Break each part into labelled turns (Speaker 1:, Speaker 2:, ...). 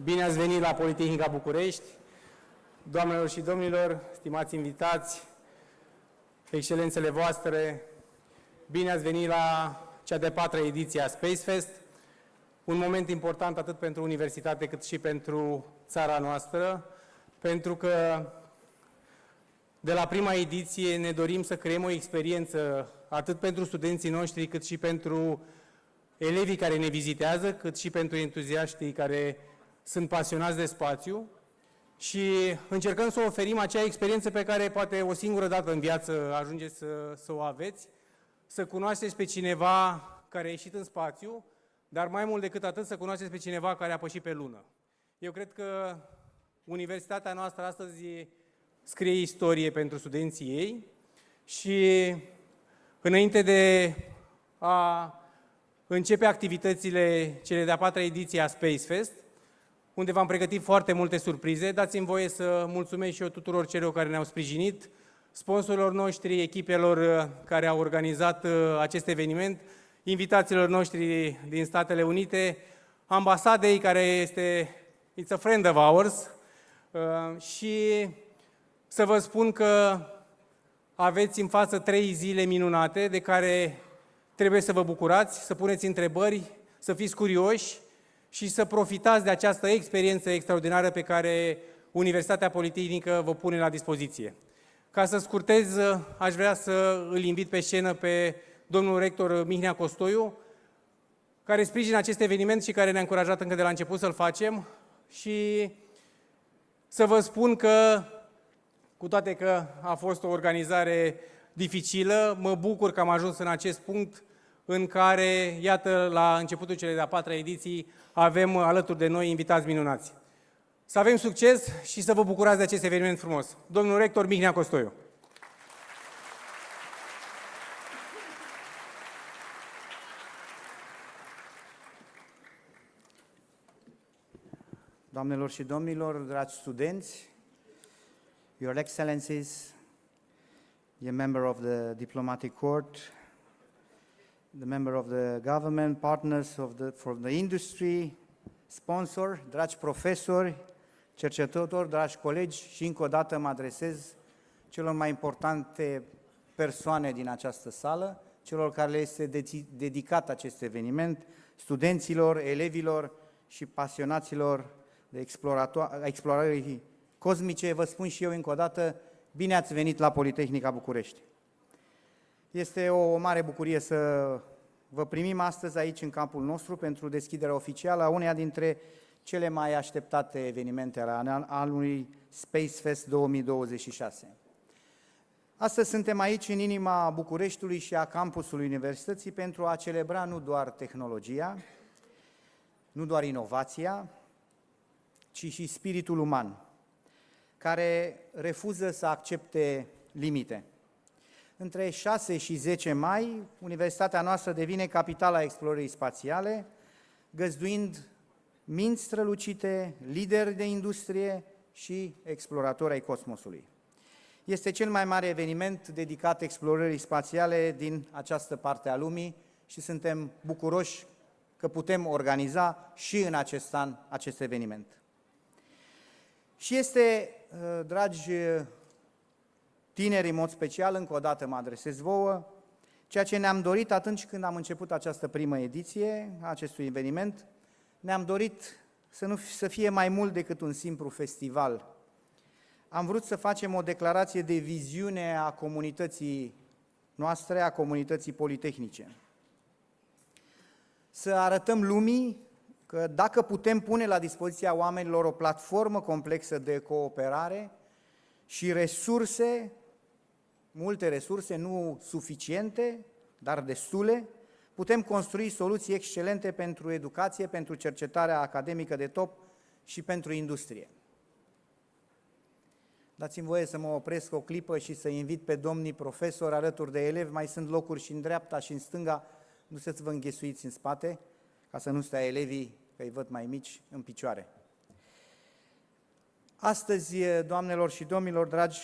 Speaker 1: Bine ați venit la Politehnica București, doamnelor și domnilor, stimați invitați, excelențele voastre, bine ați venit la cea de-a 4-a ediție a SpaceFEST, un moment important atât pentru universitate cât și pentru țara noastră, pentru că de la prima ediție ne dorim să creăm o experiență atât pentru studenții noștri cât și pentru elevii care ne vizitează, cât și pentru entuziaștii care sunt pasionați de spațiu și încercăm să oferim acea experiență pe care poate o singură dată în viață ajungeți să o aveți, să cunoașteți pe cineva care a ieșit în spațiu, dar mai mult decât atât să cunoașteți pe cineva care a pășit pe lună. Eu cred că universitatea noastră astăzi scrie istorie pentru studenții ei și înainte de a începe activitățile cele de-a 4-a ediție a SpaceFEST, unde v-am pregătit foarte multe surprize, dați-mi voie să mulțumesc și eu tuturor celor care ne-au sprijinit, sponsorilor noștri, echipelor care au organizat acest eveniment, invitațiilor noștri din Statele Unite, Ambasadei, care este it's a friend of ours, și să vă spun că aveți în față 3 zile minunate de care trebuie să vă bucurați, să puneți întrebări, să fiți curioși și să profitați de această experiență extraordinară pe care Universitatea Politehnică vă pune la dispoziție. Ca să scurtez, aș vrea să îl invit pe scenă pe domnul rector Mihnea COSTOIU, care sprijină acest eveniment și care ne-a încurajat încă de la început să-l facem și să vă spun că, cu toate că a fost o organizare dificilă, mă bucur că am ajuns în acest punct în care, iată, la începutul celei de-a 4-a ediții, avem alături de noi invitați minunați. Să avem succes și să vă bucurați de acest eveniment frumos. Domnul rector Mihnea COSTOIU.
Speaker 2: Doamnelor și domnilor, dragi studenți, Your Excellencies, the member of the diplomatic court, the member of the government, partners from the industry, sponsor, dragi profesori, cercetători, dragi colegi, și încă o dată mă adresez celor mai importante persoane din această sală, celor care le este dedicat acest eveniment, studenților, elevilor și pasionaților de explorării cosmice. Vă spun și eu încă o dată, bine ați venit la Politehnica București. Este o mare bucurie să vă primim astăzi aici în campul nostru pentru deschiderea oficială a uneia dintre cele mai așteptate evenimente ale anului SpaceFEST 2026. Astăzi suntem aici în inima Bucureștiului și a campusului Universității pentru a celebra nu doar tehnologia, nu doar inovația, ci și spiritul uman, care refuză să accepte limite. Între 6 și 10 mai, universitatea noastră devine capitala explorării spațiale, găzduind minți strălucite, lideri de industrie și exploratori ai cosmosului. Este cel mai mare eveniment dedicat explorării spațiale din această parte a lumii și suntem bucuroși că putem organiza și în acest an acest eveniment. Și este, dragi tineri, în mod special, încă o dată mă adresez vouă, ceea ce ne-am dorit atunci când am început această primă ediție a acestui eveniment, ne-am dorit să fie mai mult decât un simplu festival. Am vrut să facem o declarație de viziune a comunității noastre, a comunității politehnice. Să arătăm lumii că dacă putem pune la dispoziția oamenilor o platformă complexă de cooperare și resurse, multe resurse, nu suficiente, dar destule, putem construi soluții excelente pentru educație, pentru cercetarea academică de top și pentru industrie. Dați-mi voie să mă opresc o clipă și să invit pe domnii profesori alături de elevi, mai sunt locuri și în dreapta și în stânga, nu să vă înghesuiți în spate, ca să nu stea elevii, că îi văd mai mici, în picioare. Astăzi, doamnelor și domnilor, dragi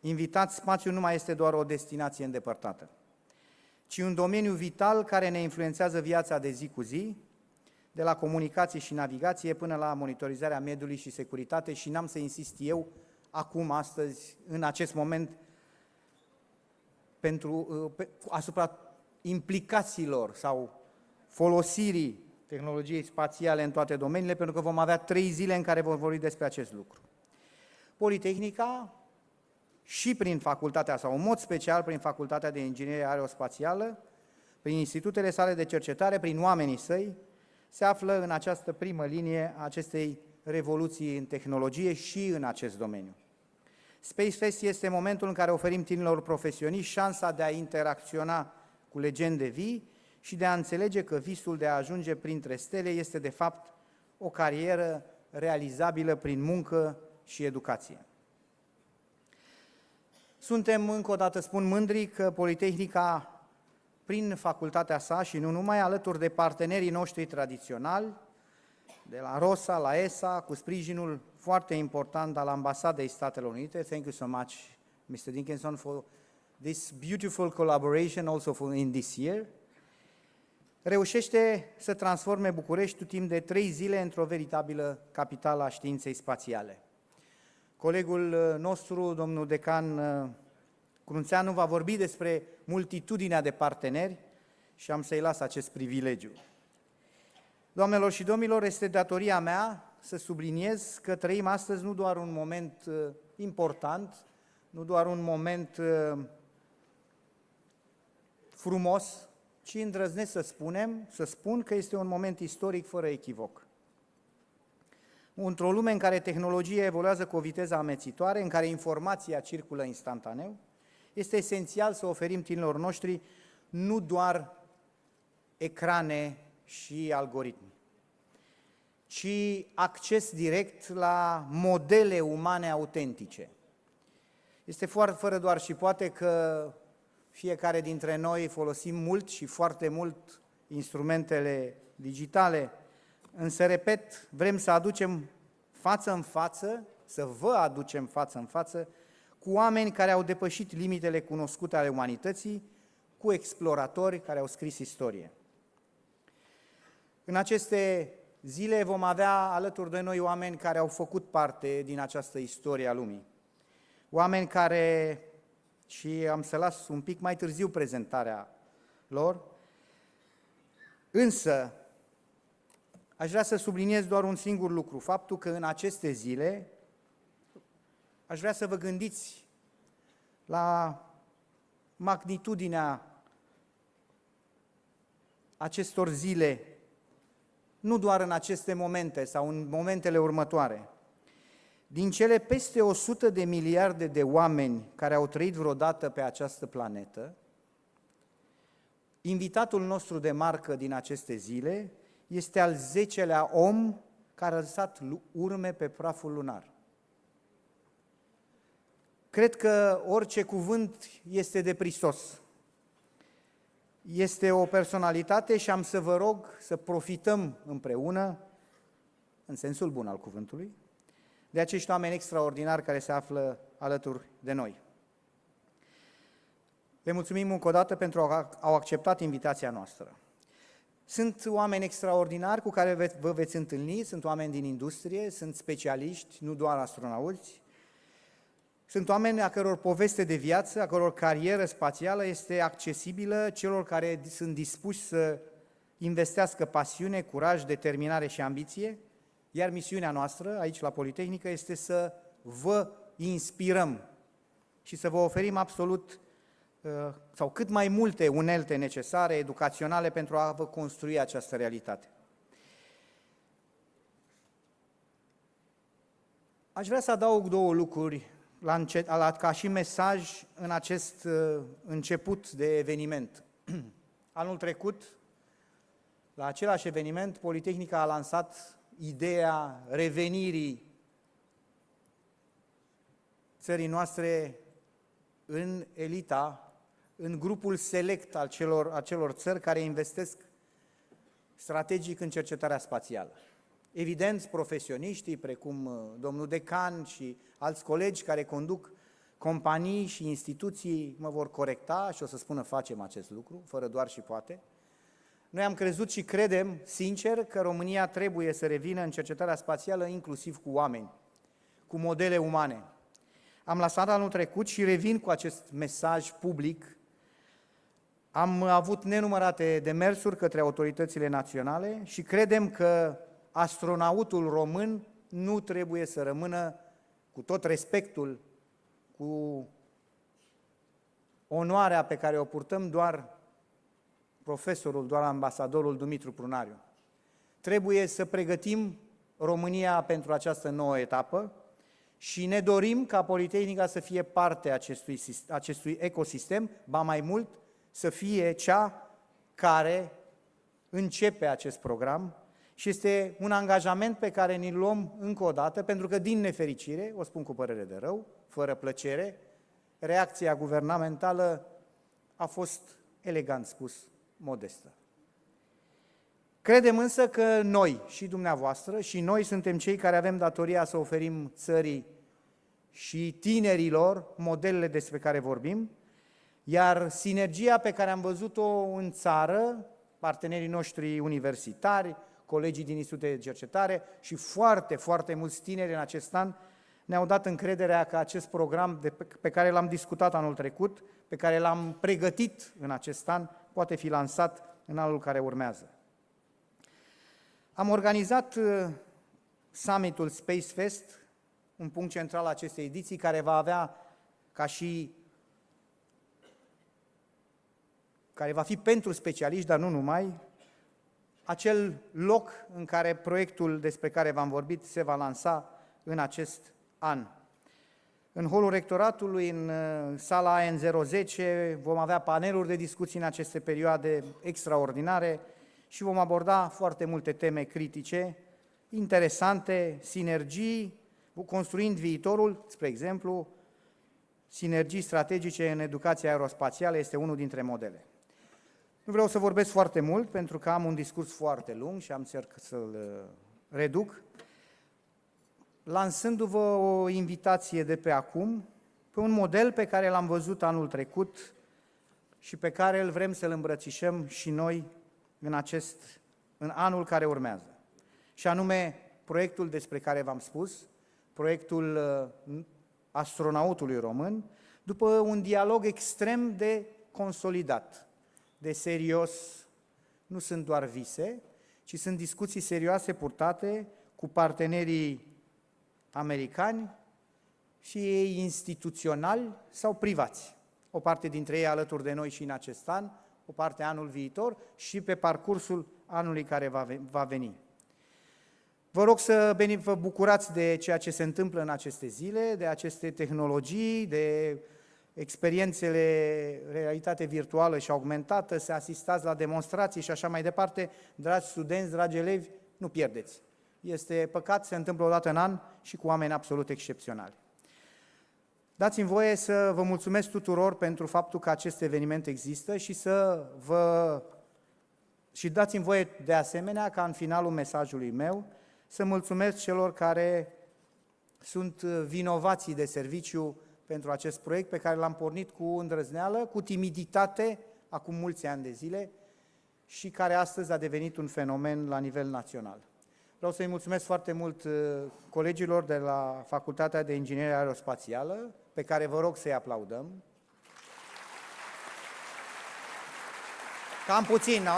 Speaker 2: invitați, spațiul nu mai este doar o destinație îndepărtată, ci un domeniu vital care ne influențează viața de zi cu zi, de la comunicații și navigație până la monitorizarea mediului și securitate și n-am să insist eu acum, astăzi, în acest moment, asupra implicațiilor sau folosirii tehnologiei spațiale în toate domeniile, pentru că vom avea 3 zile în care vom vorbi despre acest lucru. Politehnica, și prin facultatea sau în mod special prin Facultatea de Inginerie Aerospațială, prin institutele sale de cercetare, prin oamenii săi, se află în această primă linie a acestei revoluții în tehnologie și în acest domeniu. SpaceFEST este momentul în care oferim tinerilor profesioniști șansa de a interacționa cu legende vii și de a înțelege că visul de a ajunge printre stele este de fapt o carieră realizabilă prin muncă și educație. Suntem, încă o dată spun, mândri că Politehnica, prin facultatea sa și nu numai, alături de partenerii noștri tradiționali, de la ROSA, la ESA, cu sprijinul foarte important al Ambasadei Statelor Unite. Thank you so much, Mr. Dickerson, for this beautiful collaboration also in this year. Reușește să transforme București timp de 3 zile într-o veritabilă capitală a științei spațiale. Colegul nostru, domnul decan Crunțeanu, va vorbi despre multitudinea de parteneri și am să-i las acest privilegiu. Doamnelor și domnilor, este datoria mea să subliniez că trăim astăzi nu doar un moment important, nu doar un moment frumos, ci îndrăznesc să spun că este un moment istoric fără echivoc. Într-o lume în care tehnologia evoluează cu o viteză amețitoare, în care informația circulă instantaneu, este esențial să oferim tinerilor noștri nu doar ecrane și algoritmi, ci acces direct la modele umane autentice. Este fără doar și poate că fiecare dintre noi folosim mult și foarte mult instrumentele digitale, însă, repet, vrem să aducem față în față, să vă aducem față în față cu oameni care au depășit limitele cunoscute ale umanității, cu exploratori care au scris istorie. În aceste zile vom avea alături de noi oameni care au făcut parte din această istorie a lumii. Oameni care, și am să las un pic mai târziu prezentarea lor, însă aș vrea să subliniez doar un singur lucru, faptul că în aceste zile aș vrea să vă gândiți la magnitudinea acestor zile, nu doar în aceste momente sau în momentele următoare. Din cele peste 100 de miliarde de oameni care au trăit vreodată pe această planetă, invitatul nostru de marcă din aceste zile este al 10-lea om care a lăsat urme pe praful lunar. Cred că orice cuvânt este de prisos. Este o personalitate și am să vă rog să profităm împreună, în sensul bun al cuvântului, de acești oameni extraordinari care se află alături de noi. Le mulțumim încă o dată pentru că au acceptat invitația noastră. Sunt oameni extraordinari cu care vă veți întâlni, sunt oameni din industrie, sunt specialiști, nu doar astronauți, sunt oameni a căror poveste de viață, a căror carieră spațială este accesibilă celor care sunt dispuși să investească pasiune, curaj, determinare și ambiție, iar misiunea noastră aici la Politehnică este să vă inspirăm și să vă oferim absolut sau cât mai multe unelte necesare, educaționale, pentru a vă construi această realitate. Aș vrea să adaug 2 lucruri ca și mesaj în acest început de eveniment. Anul trecut, la același eveniment, Politehnica a lansat ideea revenirii țării noastre în elita, în grupul select al acelor țări care investesc strategic în cercetarea spațială. Evident, profesioniștii, precum domnul decan și alți colegi care conduc companii și instituții, mă vor corecta și o să spună facem acest lucru, fără doar și poate. Noi am crezut și credem, sincer, că România trebuie să revină în cercetarea spațială, inclusiv cu oameni, cu modele umane. Am lansat anul trecut și revin cu acest mesaj public. Am avut nenumărate demersuri către autoritățile naționale și credem că astronautul român nu trebuie să rămână, cu tot respectul, cu onoarea pe care o purtăm, doar profesorul, doar ambasadorul Dumitru Prunariu. Trebuie să pregătim România pentru această nouă etapă și ne dorim ca Politehnica să fie parte acestui ecosistem, ba mai mult, să fie cea care începe acest program și este un angajament pe care ni-l luăm încă o dată, pentru că, din nefericire, o spun cu părere de rău, fără plăcere, reacția guvernamentală a fost, elegant spus, modestă. Credem însă că noi și dumneavoastră și noi suntem cei care avem datoria să oferim țării și tinerilor modelele despre care vorbim, iar sinergia pe care am văzut-o în țară, partenerii noștri universitari, colegii din institute de cercetare și foarte, foarte mulți tineri în acest an ne-au dat încrederea că acest program pe care l-am discutat anul trecut, pe care l-am pregătit în acest an, poate fi lansat în anul care urmează. Am organizat summitul SpaceFEST, un punct central al acestei ediții, care va avea care va fi pentru specialiști, dar nu numai, acel loc în care proiectul despre care v-am vorbit se va lansa în acest an. În holul rectoratului, în sala AN010, vom avea paneluri de discuții în aceste perioade extraordinare și vom aborda foarte multe teme critice, interesante, sinergii, construind viitorul, spre exemplu, sinergii strategice în educația aerospațială este unul dintre modele. Nu vreau să vorbesc foarte mult, pentru că am un discurs foarte lung și am încerc să-l reduc, lansându-vă o invitație de pe acum, pe un model pe care l-am văzut anul trecut și pe care îl vrem să-l îmbrățișăm și noi în anul care urmează. Și anume, proiectul despre care v-am spus, proiectul astronautului român, după un dialog extrem de consolidat, de serios. Nu sunt doar vise, ci sunt discuții serioase purtate cu partenerii americani și ei instituționali sau privați. O parte dintre ei alături de noi și în acest an, o parte anul viitor și pe parcursul anului care va veni. Vă rog să vă bucurați de ceea ce se întâmplă în aceste zile, de aceste tehnologii, de experiențele realitate virtuală și augmentată, să asistați la demonstrații și așa mai departe. Dragi studenți, dragi elevi, nu pierdeți. Este păcat, se întâmplă o dată în an și cu oameni absolut excepționali. Dați-mi voie să vă mulțumesc tuturor pentru faptul că acest eveniment există și dați-mi voie de asemenea ca în finalul mesajului meu să mulțumesc celor care sunt vinovații de serviciu pentru acest proiect pe care l-am pornit cu îndrăzneală, cu timiditate, acum mulți ani de zile și care astăzi a devenit un fenomen la nivel național. Vreau să-i mulțumesc foarte mult colegilor de la Facultatea de Inginerie Aerospațială, pe care vă rog să-i aplaudăm. Cam puțin, nu?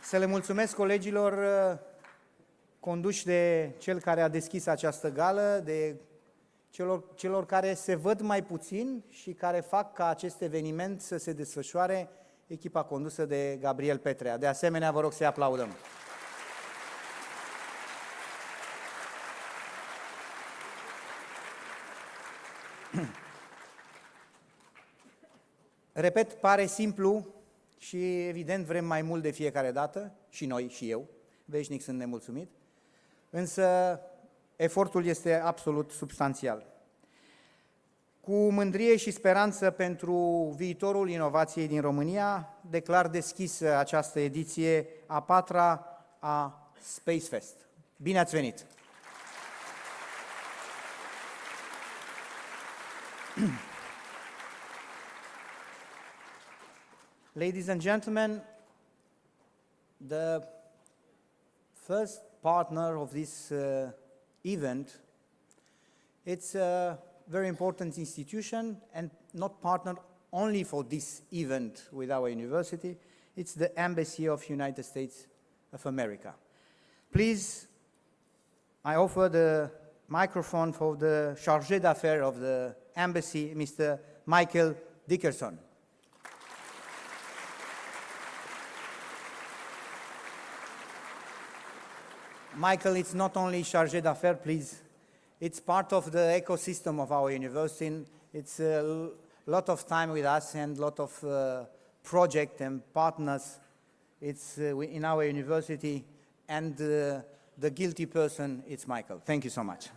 Speaker 2: Să le mulțumesc colegilor conduși de cel care a deschis această gală, de celor care se văd mai puțin și care fac ca acest eveniment să se desfășoare, echipa condusă de Gabriel Petrea. De asemenea, vă rog să-i aplaudăm. Repet, pare simplu și evident vrem mai mult de fiecare dată, și noi, și eu, veșnic sunt nemulțumit, însă efortul este absolut substanțial. Cu mândrie și speranță pentru viitorul inovației din România, declar deschisă această ediție a 4-a a SpaceFEST. Bine ați venit! Ladies and gentlemen, the first partner of this event, it's a very important institution and not partner only for this event with our university, it's the Embassy of United States of America. Please, I offer the microphone for the Chargé d'Affaires of the Embassy, Mr. Michael DICKERSON. Michael, it's not only Chargé d'Affaires, please. It's part of the ecosystem of our university. It's a lot of time with us and a lot of projects and partners. It's in our university, and the guilty person, it's Michael. Thank you so much.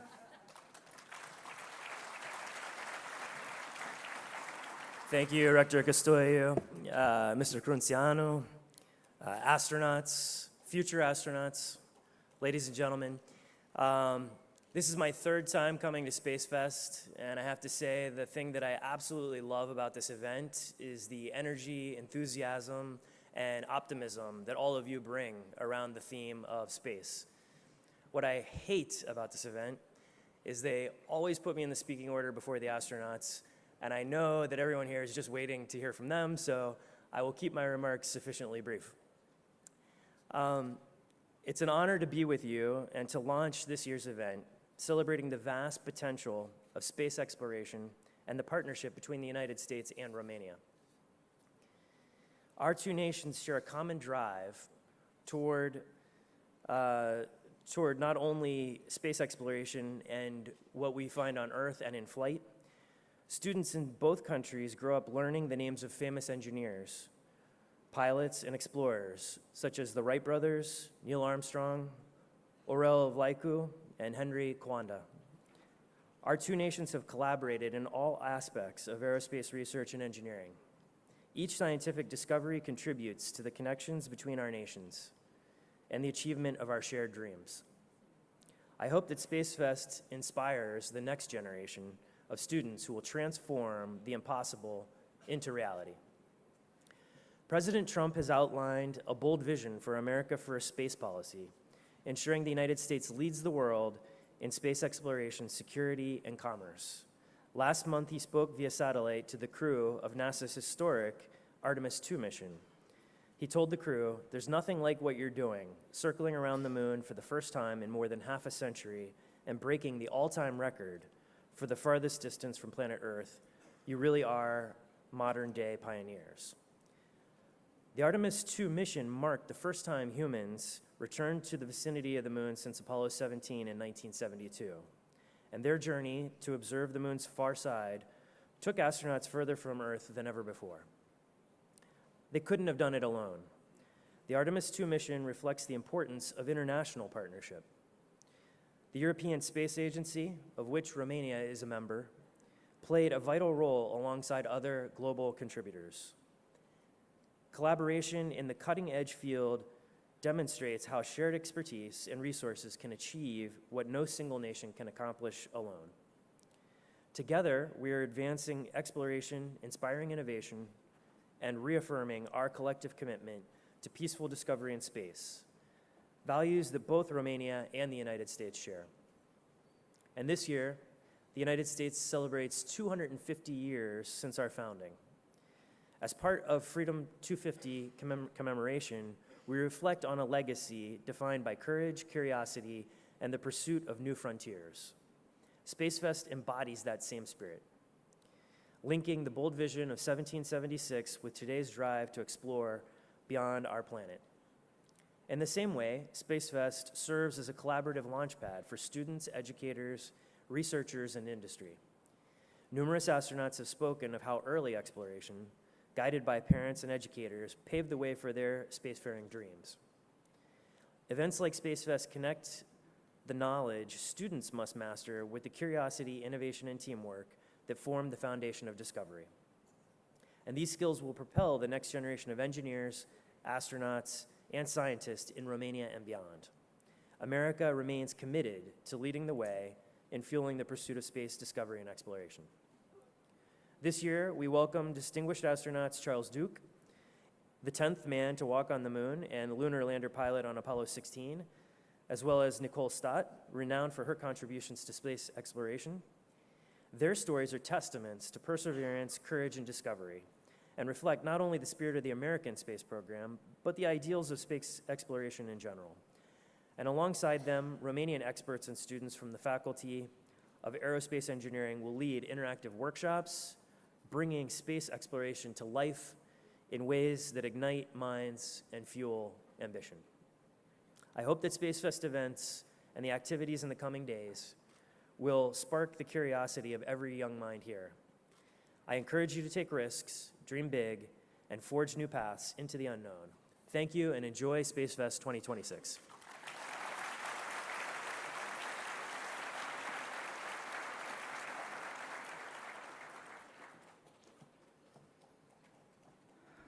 Speaker 3: Thank you, Rector COSTOIU, Mr. Crunciano, astronauts, future astronauts, ladies and gentlemen. This is my third time coming to SpaceFest, and I have to say the thing that I absolutely love about this event is the energy, enthusiasm, and optimism that all of you bring around the theme of space. What I hate about this event is they always put me in the speaking order before the astronauts, and I know that everyone here is just waiting to hear from them, so I will keep my remarks sufficiently brief. It's an honor to be with you and to launch this year's event, celebrating the vast potential of space exploration and the partnership between the United States and Romania. Our two nations share a common drive toward not only space exploration and what we find on Earth and in flight. Students in both countries grow up learning the names of famous engineers, pilots, and explorers, such as the Wright brothers, Neil Armstrong, Aurel Vlaicu, and Henry Coanda. Our two nations have collaborated in all aspects of aerospace research and engineering. Each scientific discovery contributes to the connections between our nations and the achievement of our shared dreams. I hope that SpaceFest inspires the next generation of students who will transform the impossible into reality. President Trump has outlined a bold vision for America First space policy, ensuring the United States leads the world in space exploration, security, and commerce. Last month, he spoke via satellite to the crew of NASA's historic Artemis II mission. He told the crew, "There's nothing like what you're doing, circling around the moon for the first time in more than half a century and breaking the all-time record for the farthest distance from planet Earth. You really are modern-day pioneers." The Artemis II mission marked the first time humans returned to the vicinity of the moon since Apollo 17 in 1972. And their journey to observe the moon's far side took astronauts further from Earth than ever before. They couldn't have done it alone. The Artemis II mission reflects the importance of international partnership. The European Space Agency, of which Romania is a member, played a vital role alongside other global contributors. Collaboration in the cutting-edge field demonstrates how shared expertise and resources can achieve what no single nation can accomplish alone. Together, we are advancing exploration, inspiring innovation, and reaffirming our collective commitment to peaceful discovery in space, values that both Romania and the United States share. And this year, the United States celebrates 250 years since our founding. As part of Freedom 250 commemoration, we reflect on a legacy defined by courage, curiosity, and the pursuit of new frontiers. SpaceFest embodies that same spirit, linking the bold vision of 1776 with today's drive to explore beyond our planet. In the same way, SpaceFest serves as a collaborative launchpad for students, educators, researchers, and industry. Numerous astronauts have spoken of how early exploration, guided by parents and educators, paved the way for their spacefaring dreams. Events like SpaceFest connect the knowledge students must master with the curiosity, innovation, and teamwork that form the foundation of discovery. And these skills will propel the next generation of engineers, astronauts, and scientists in Romania and beyond. America remains committed to leading the way in fueling the pursuit of space discovery and exploration. This year, we welcome distinguished astronauts Charles Duke the 10th man to walk on the moon and lunar lander pilot on Apollo 16, as well as Nicole Stott, renowned for her contributions to space exploration. Their stories are testaments to perseverance, courage, and discovery, and reflect not only the spirit of the American space program, but the ideals of space exploration in general. And alongside them, Romanian experts and students from the Faculty of Aerospace Engineering will lead interactive workshops, bringing space exploration to life in ways that ignite minds and fuel ambition. I hope that SpaceFest events and the activities in the coming days will spark the curiosity of every young mind here. I encourage you to take risks, dream big, and forge new paths into the unknown. Thank you, and enjoy SpaceFest 2026.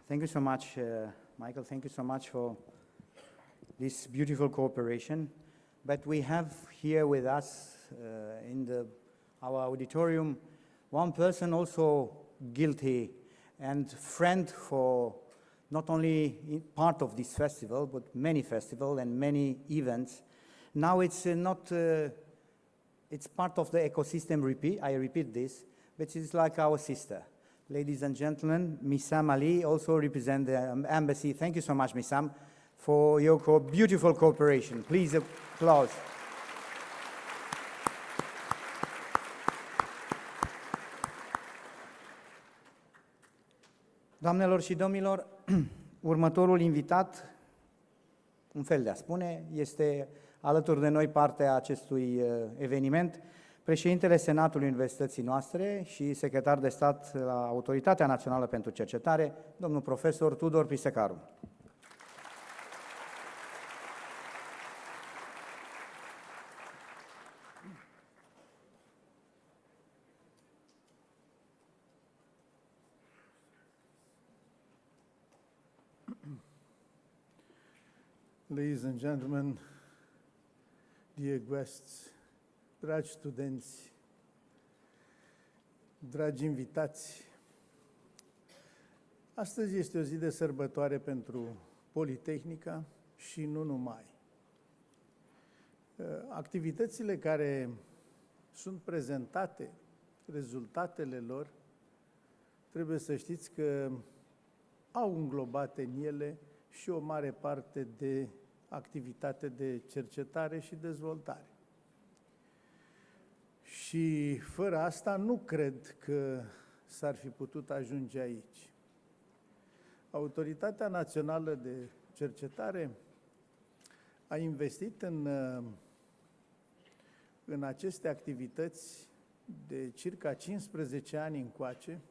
Speaker 2: Thank you so much, Michael. Thank you so much for this beautiful cooperation. But we have here with us in our auditorium one person also guilty and friend for not only part of this festival, but many festivals and many events. Now it's it's part of the ecosystem, I repeat this, but it's like our sister. Ladies and gentlemen, Missam Ali also represents the embassy. Thank you so much, Missam, for your beautiful cooperation. Please applause. Doamnelor și domnilor, următorul invitat, un fel de a spune, este alături de noi partea acestui eveniment, Președintele Senatului Universității noastre și secretar de stat la Autoritatea Națională pentru Cercetare, domnul profesor Tudor Pisecaru.
Speaker 4: Ladies and gentlemen, dear guests, dragi studenți, dragi invitați, astăzi este o zi de sărbătoare pentru Politehnica și nu numai. Activitățile care sunt prezentate, rezultatele lor, trebuie să știți că au înglobat în ele și o mare parte de activitate de cercetare și dezvoltare. Și fără asta nu cred că s-ar fi putut ajunge aici. Autoritatea Națională de Cercetare a investit în aceste activități de circa 15 ani încoace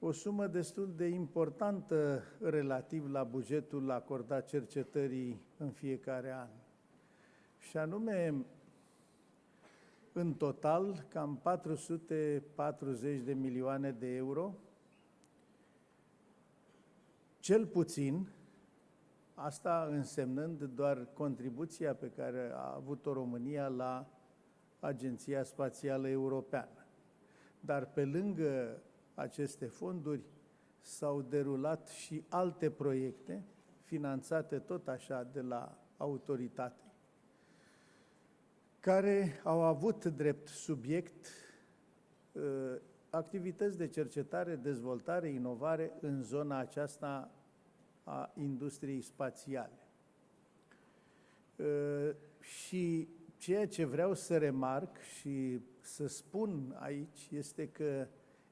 Speaker 4: o sumă destul de importantă relativ la bugetul acordat cercetării în fiecare an. Și anume, în total, cam 440 de milioane de euro, cel puțin, asta însemnând doar contribuția pe care a avut-o România la Agenția Spațială Europeană. Dar pe lângă aceste fonduri s-au derulat și alte proiecte finanțate tot așa de la Autoritate, care au avut drept subiect activități de cercetare, dezvoltare, inovare în zona aceasta a industriei spațiale. Și ceea ce vreau să remarc și să spun aici este că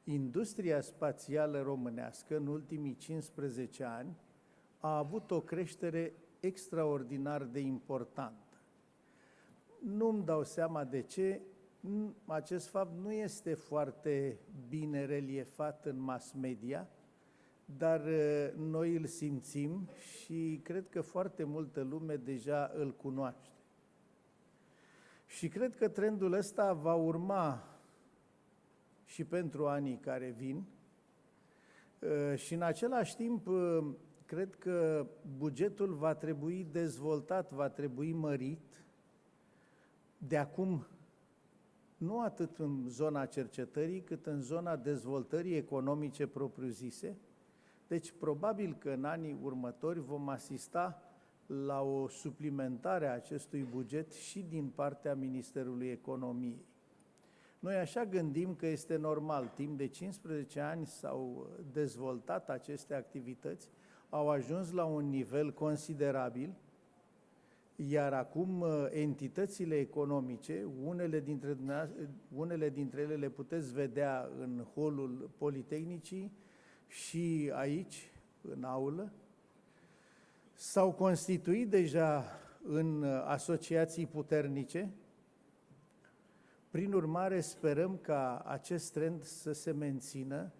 Speaker 4: industria spațială românească în ultimii 15 ani a avut o creștere extraordinar de importantă. Nu-mi dau seama de ce. Acest fapt nu este foarte bine reliefat în mass media, dar noi îl simțim și cred că foarte multă lume deja îl cunoaște. Și cred că trendul ăsta va urma și pentru anii care vin și în același timp cred că bugetul va trebui dezvoltat, va trebui mărit de acum, nu atât în zona cercetării, cât în zona dezvoltării economice propriu-zise, Deci, probabil că în anii următori vom asista la o suplimentare a acestui buget și din partea Ministerului Economiei. Noi așa gândim că este normal. Timp de 15 ani s-au dezvoltat aceste activități, au ajuns la un nivel considerabil, iar acum entitățile economice, unele dintre ele le puteți vedea în holul Politehnicii și aici, în aulă, s-au constituit deja în asociații puternice. Prin urmare, sperăm ca acest trend să se mențină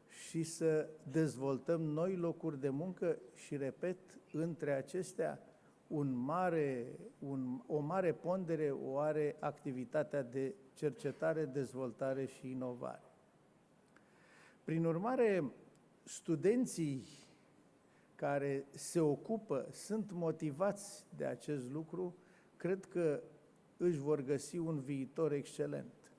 Speaker 4: și să dezvoltăm noi locuri de muncă și, repet, între acestea, o mare pondere o are activitatea de cercetare, dezvoltare și inovare. Prin urmare, studenții care se ocupă, sunt motivați de acest lucru, cred că își vor găsi un viitor excelent.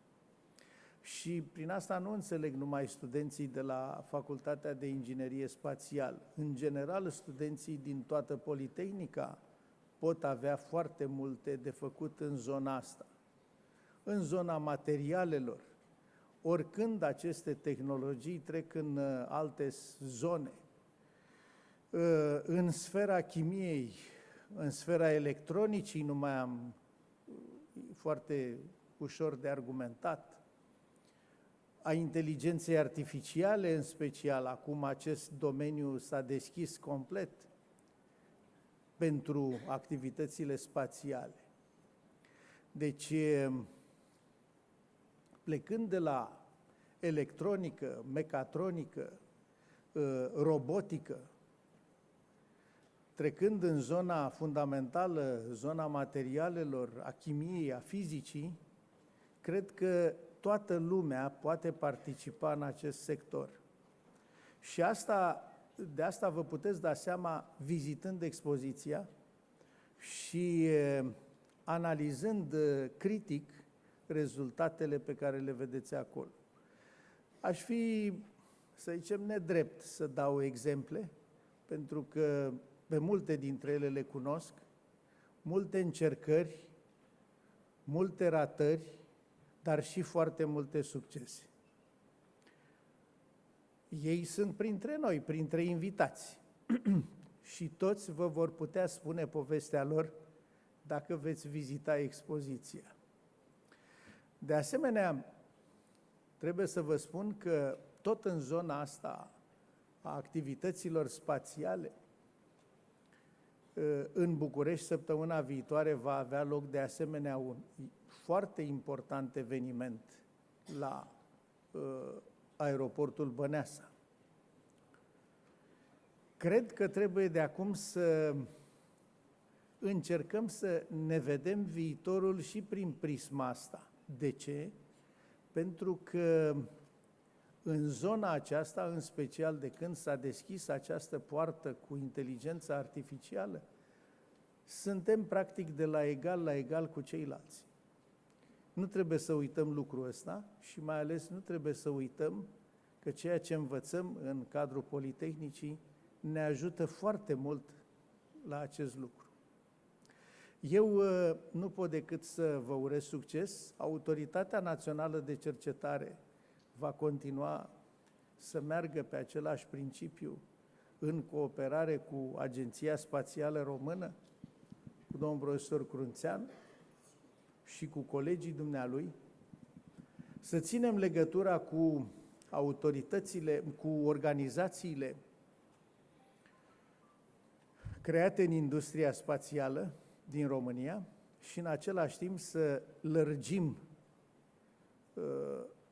Speaker 4: Și prin asta nu înțeleg numai studenții de la Facultatea de Inginerie Spațială. În general, studenții din toată Politehnica pot avea foarte multe de făcut în zona asta. În zona materialelor, oricând aceste tehnologii trec în alte zone, în sfera chimiei, în sfera electronicii, nu mai am foarte ușor de argumentat, a inteligenței artificiale în special, acum acest domeniu s-a deschis complet pentru activitățile spațiale. Deci, plecând de la electronică, mecatronică, robotică, trecând în zona fundamentală, zona materialelor, a chimiei, a fizicii, cred că toată lumea poate participa în acest sector. Și de asta vă puteți da seama vizitând expoziția și analizând critic rezultatele pe care le vedeți acolo. Aș fi, să zicem, nedrept să dau exemple, pentru că pe multe dintre ele le cunosc, multe încercări, multe ratări, dar și foarte multe succese. Ei sunt printre noi, printre invitați și toți vă vor putea spune povestea lor dacă veți vizita expoziția. De asemenea, trebuie să vă spun că tot în zona asta a activităților spațiale, în București, săptămâna viitoare, va avea loc de asemenea un foarte important eveniment la aeroportul Băneasa. Cred că trebuie de acum să încercăm să ne vedem viitorul și prin prisma asta. De ce? Pentru că în zona aceasta, în special de când s-a deschis această poartă cu inteligența artificială, suntem practic de la egal cu ceilalți. Nu trebuie să uităm lucrul ăsta și mai ales nu trebuie să uităm că ceea ce învățăm în cadrul Politehnicii ne ajută foarte mult la acest lucru. Eu nu pot decât să vă urez succes. Autoritatea Națională de Cercetare va continua să meargă pe același principiu în cooperare cu Agenția Spațială Română, cu domnul profesor Crunțean și cu colegii dumnealui, să ținem legătura cu autoritățile, cu organizațiile create în industria spațială din România și în același timp să lărgim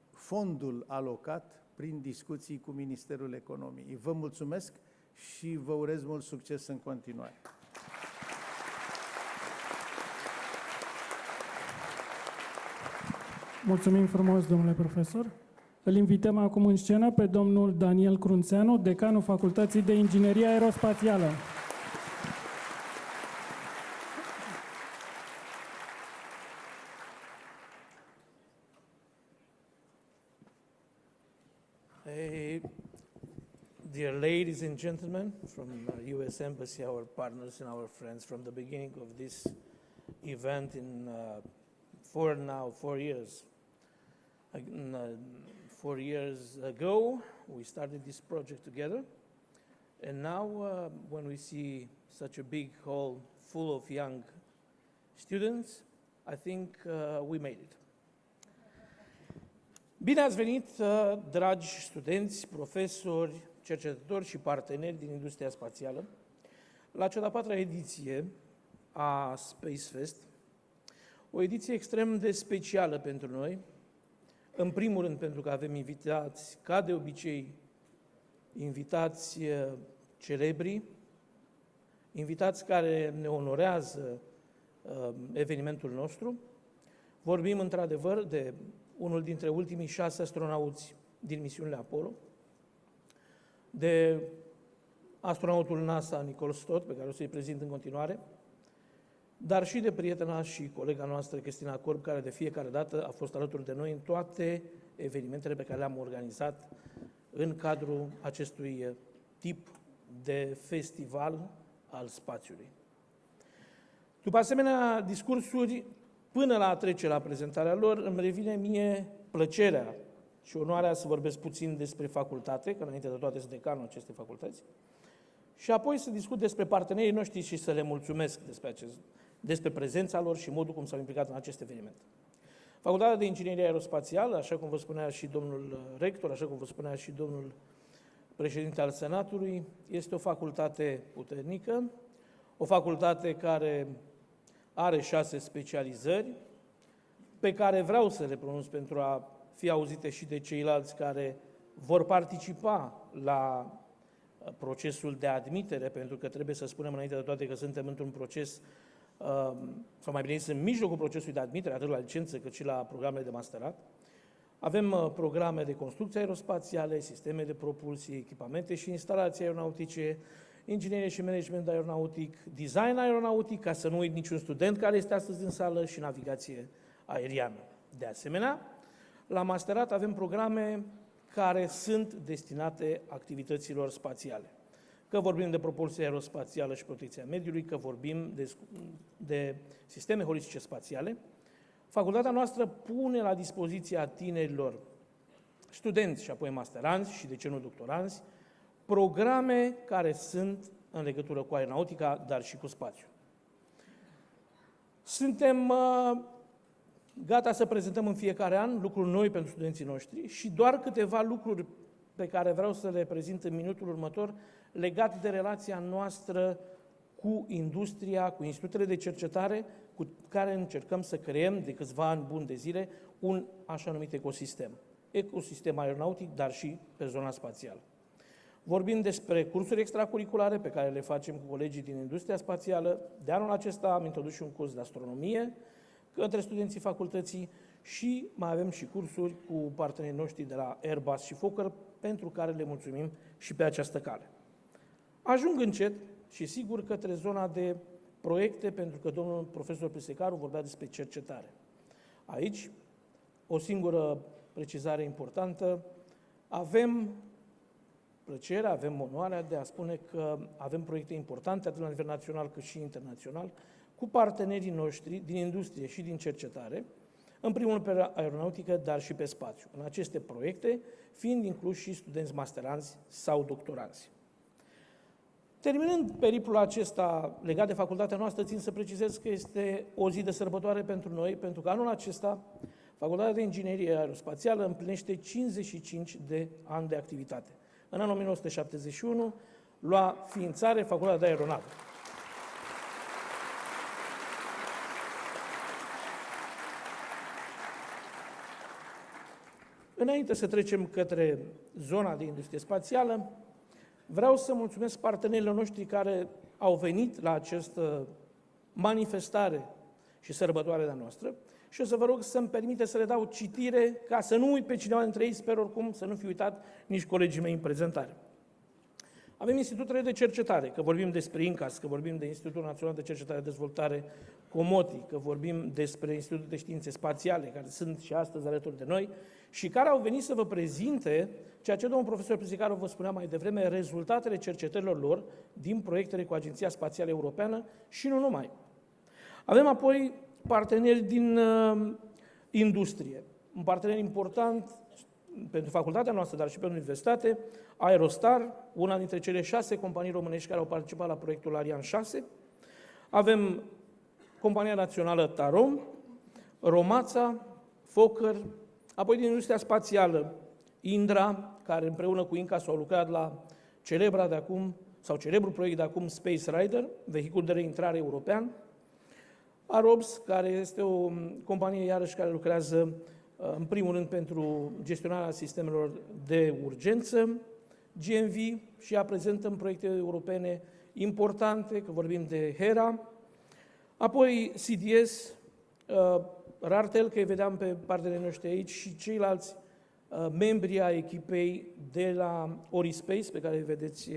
Speaker 4: fondul alocat prin discuții cu Ministerul Economiei. Vă mulțumesc și vă urez mult succes în continuare.
Speaker 5: Mulțumim frumos, domnule profesor. Îl invităm acum în scenă pe domnul Daniel Crunțeanu, decanul Facultății de Inginerie Aerospațială.
Speaker 6: Dear ladies and gentlemen from the U.S. Embassy, our partners and our friends, from the beginning of this event in 4 years. 4 years ago, we started this project together, and now when we see such a big hall full of young students, I think we made it. Bine ați venit, dragi studenți, profesori, cercetători și parteneri din industria spațială, la cea de-a 4-a ediție a SpaceFEST, o ediție extrem de specială pentru noi, în primul rând pentru că avem invitați, ca de obicei, invitați celebri, invitați care ne onorează evenimentul nostru. Vorbim într-adevăr de unul dintre ultimii 6 astronauți din misiunile Apollo, de astronautul NASA Nicole Stott, pe care o să-i prezint în continuare, dar și de prietena și colega noastră, Christina KORP, care de fiecare dată a fost alături de noi în toate evenimentele pe care le-am organizat în cadrul acestui tip de festival al spațiului. După asemenea discursuri, până la a trece la prezentarea lor, îmi revine mie plăcerea și onoarea să vorbesc puțin despre facultate, că înainte de toate sunt decanul acestei facultăți, și apoi să discut despre partenerii noștri și să le mulțumesc despre prezența lor și modul cum s-au implicat în acest eveniment. Facultatea de Inginerie Aerospațială, așa cum vă spunea și domnul Rector, așa cum vă spunea și domnul Președinte al Senatului, este o facultate puternică, o facultate care are 6 specializări, pe care vreau să le pronunț pentru a fi auzite și de ceilalți care vor participa la procesul de admitere, pentru că trebuie să spunem înainte de toate că suntem într-un proces, sau mai bine zis, în mijlocul procesului de admitere, atât la licență cât și la programele de masterat. Avem programe de construcție aerospațiale, sisteme de propulsie, echipamente și instalații aeronautice, inginerie și management aeronautic, design aeronautic, ca să nu uit niciun student care este astăzi în sală, și navigație aeriană. De asemenea, la masterat avem programe care sunt destinate activităților spațiale. Că vorbim de propulsie aerospațială și protecția mediului, că vorbim de sisteme holistice spațiale, facultatea noastră pune la dispoziția tinerilor studenți și apoi masteranți și, de ce nu, doctoranți, programe care sunt în legătură cu aeronautica, dar și cu spațiul. Suntem gata să prezentăm în fiecare an lucruri noi pentru studenții noștri și doar câteva lucruri pe care vreau să le prezint în minutul următor legate de relația noastră cu industria, cu institutele de cercetare, cu care încercăm să creăm de câțiva ani buni de zile un așa numit ecosistem. Ecosistem aeronautic, dar și pe zona spațială. Vorbim despre cursuri extracurriculare pe care le facem cu colegii din industria spațială. De anul acesta am introdus și un curs de astronomie către studenții facultății și mai avem și cursuri cu partenerii noștri de la Airbus și Fokker, pentru care le mulțumim și pe această cale. Ajung încet și sigur către zona de proiecte, pentru că domnul profesor Prisecaru vorbea despre cercetare. Aici, o singură precizare importantă, avem plăcerea, avem onoarea de a spune că avem proiecte importante, atât la nivel național cât și internațional, cu partenerii noștri din industrie și din cercetare, în primul rând pe aeronautică, dar și pe spațiu. În aceste proiecte, fiind incluși și studenți masteranți sau doctoranți. Terminând periplul acesta legat de facultatea noastră, țin să precizez că este o zi de sărbătoare pentru noi, pentru că anul acesta Facultatea de Inginerie Aerospațială împlinește 55 de ani de activitate. În anul 1971 lua ființare Facultatea de Aeronavă. Înainte să trecem către zona de industrie spațială, vreau să mulțumesc partenerilor noștri care au venit la această manifestare și sărbătoare de-a noastră și o să vă rog să-mi permite să le dau citire, ca să nu uit pe cineva dintre ei, sper oricum să nu fi uitat nici colegii mei în prezentare. Avem institutele de cercetare, că vorbim despre INCAS, că vorbim de Institutul Național de Cercetare și Dezvoltare COMOTI, că vorbim despre Institutul de Științe Spațiale, care sunt și astăzi alături de noi, și care au venit să vă prezinte ceea ce domnul profesor Pisicaru vă spunea mai devreme, rezultatele cercetărilor lor din proiectele cu Agenția Spațială Europeană și nu numai. Avem apoi parteneri din industrie. Un partener important pentru facultatea noastră, dar și pentru universitate, Aerostar, una dintre cele 6 companii românești care au participat la proiectul Ariane 6. Avem Compania Națională Tarom, Romața, Fokker, apoi din industria spațială, Indra, care împreună cu INCAS au lucrat la celebrul proiect de acum Space Rider, vehicul de reintrare european, Arobs, care este o companie iarăși care lucrează în primul rând pentru gestionarea sistemelor de urgență, GMV și ea prezentă în proiecte europene importante, că vorbim de HERA, apoi CDS, Rartel, că îi vedeam pe partenerii noștri aici, și ceilalți membri ai echipei de la POLI Space, pe care îi vedeți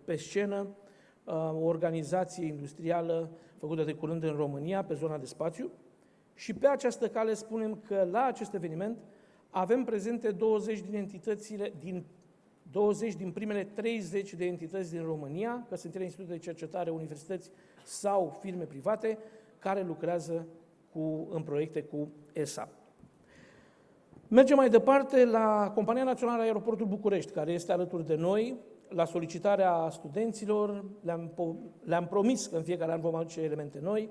Speaker 6: pe scenă, o organizație industrială făcută de curând în România, pe zona de spațiu. Și pe această cale spunem că la acest eveniment avem prezente 20 din primele 30 de entități din România, că sunt ele institute de cercetare, universități sau firme private, care lucrează în proiecte cu ESA. Mergem mai departe la Compania Națională a Aeroportului București, care este alături de noi, la solicitarea studenților. Le-am promis că în fiecare an vom aduce elemente noi.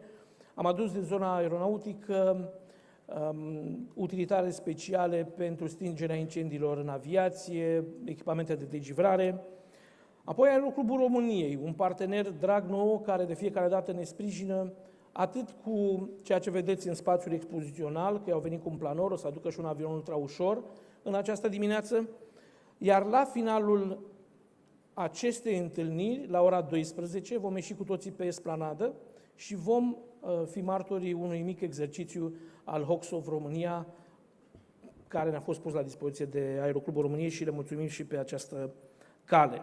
Speaker 6: Am adus din zona aeronautică utilitare speciale pentru stingerea incendiilor în aviație, echipamente de degivrare. Apoi Aeroclubul României, un partener drag nou care de fiecare dată ne sprijină atât cu ceea ce vedeți în spațiul expozițional, că au venit cu un planor, o să aducă și un avion ultraușor în această dimineață, iar la finalul acestei întâlniri, la ora 12, vom ieși cu toții pe esplanadă și vom fi martorii unui mic exercițiu al Hawks of România, care ne-a fost pus la dispoziție de Aeroclubul României și le mulțumim și pe această cale.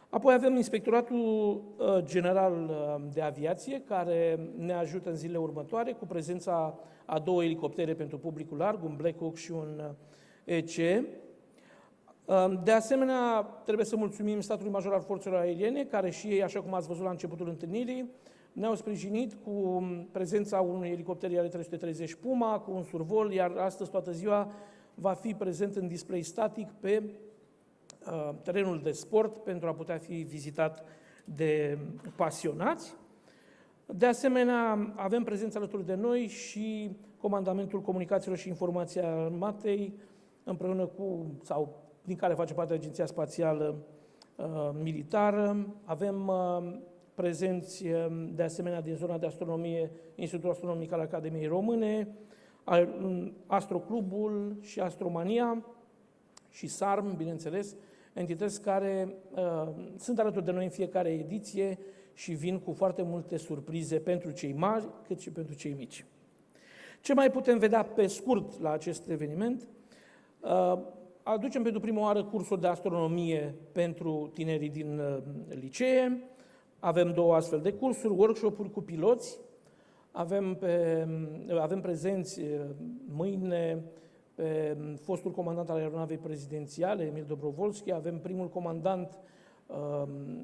Speaker 6: Apoi avem Inspectoratul General de Aviație, care ne ajută în zilele următoare cu prezența a 2 elicoptere pentru publicul larg, un Black Hawk și un EC. De asemenea, trebuie să mulțumim statului major al forțelor aeriene, care și ei, așa cum ați văzut la începutul întâlnirii, ne-au sprijinit cu prezența unui elicopter IR-330 Puma, cu un survol, iar astăzi toată ziua va fi prezent în display static pe terenul de sport pentru a putea fi vizitat de pasionați. De asemenea, avem prezența alături de noi și Comandamentul Comunicațiilor și Informației Armatei, împreună cu, sau din care face parte Agenția Spațială Militară. Avem prezenți de asemenea din zona de astronomie, Institutul Astronomic al Academiei Române, Astroclubul și Astromania și SARM, bineînțeles, entități care sunt alături de noi în fiecare ediție și vin cu foarte multe surprize pentru cei mari, cât și pentru cei mici. Ce mai putem vedea pe scurt la acest eveniment? Aducem pentru prima oară cursuri de astronomie pentru tinerii din licee, avem 2 astfel de cursuri, workshop-uri cu piloți, avem prezenți mâine pe fostul comandant al aeronavei prezidențiale, Emil Dobrovolski, avem primul comandant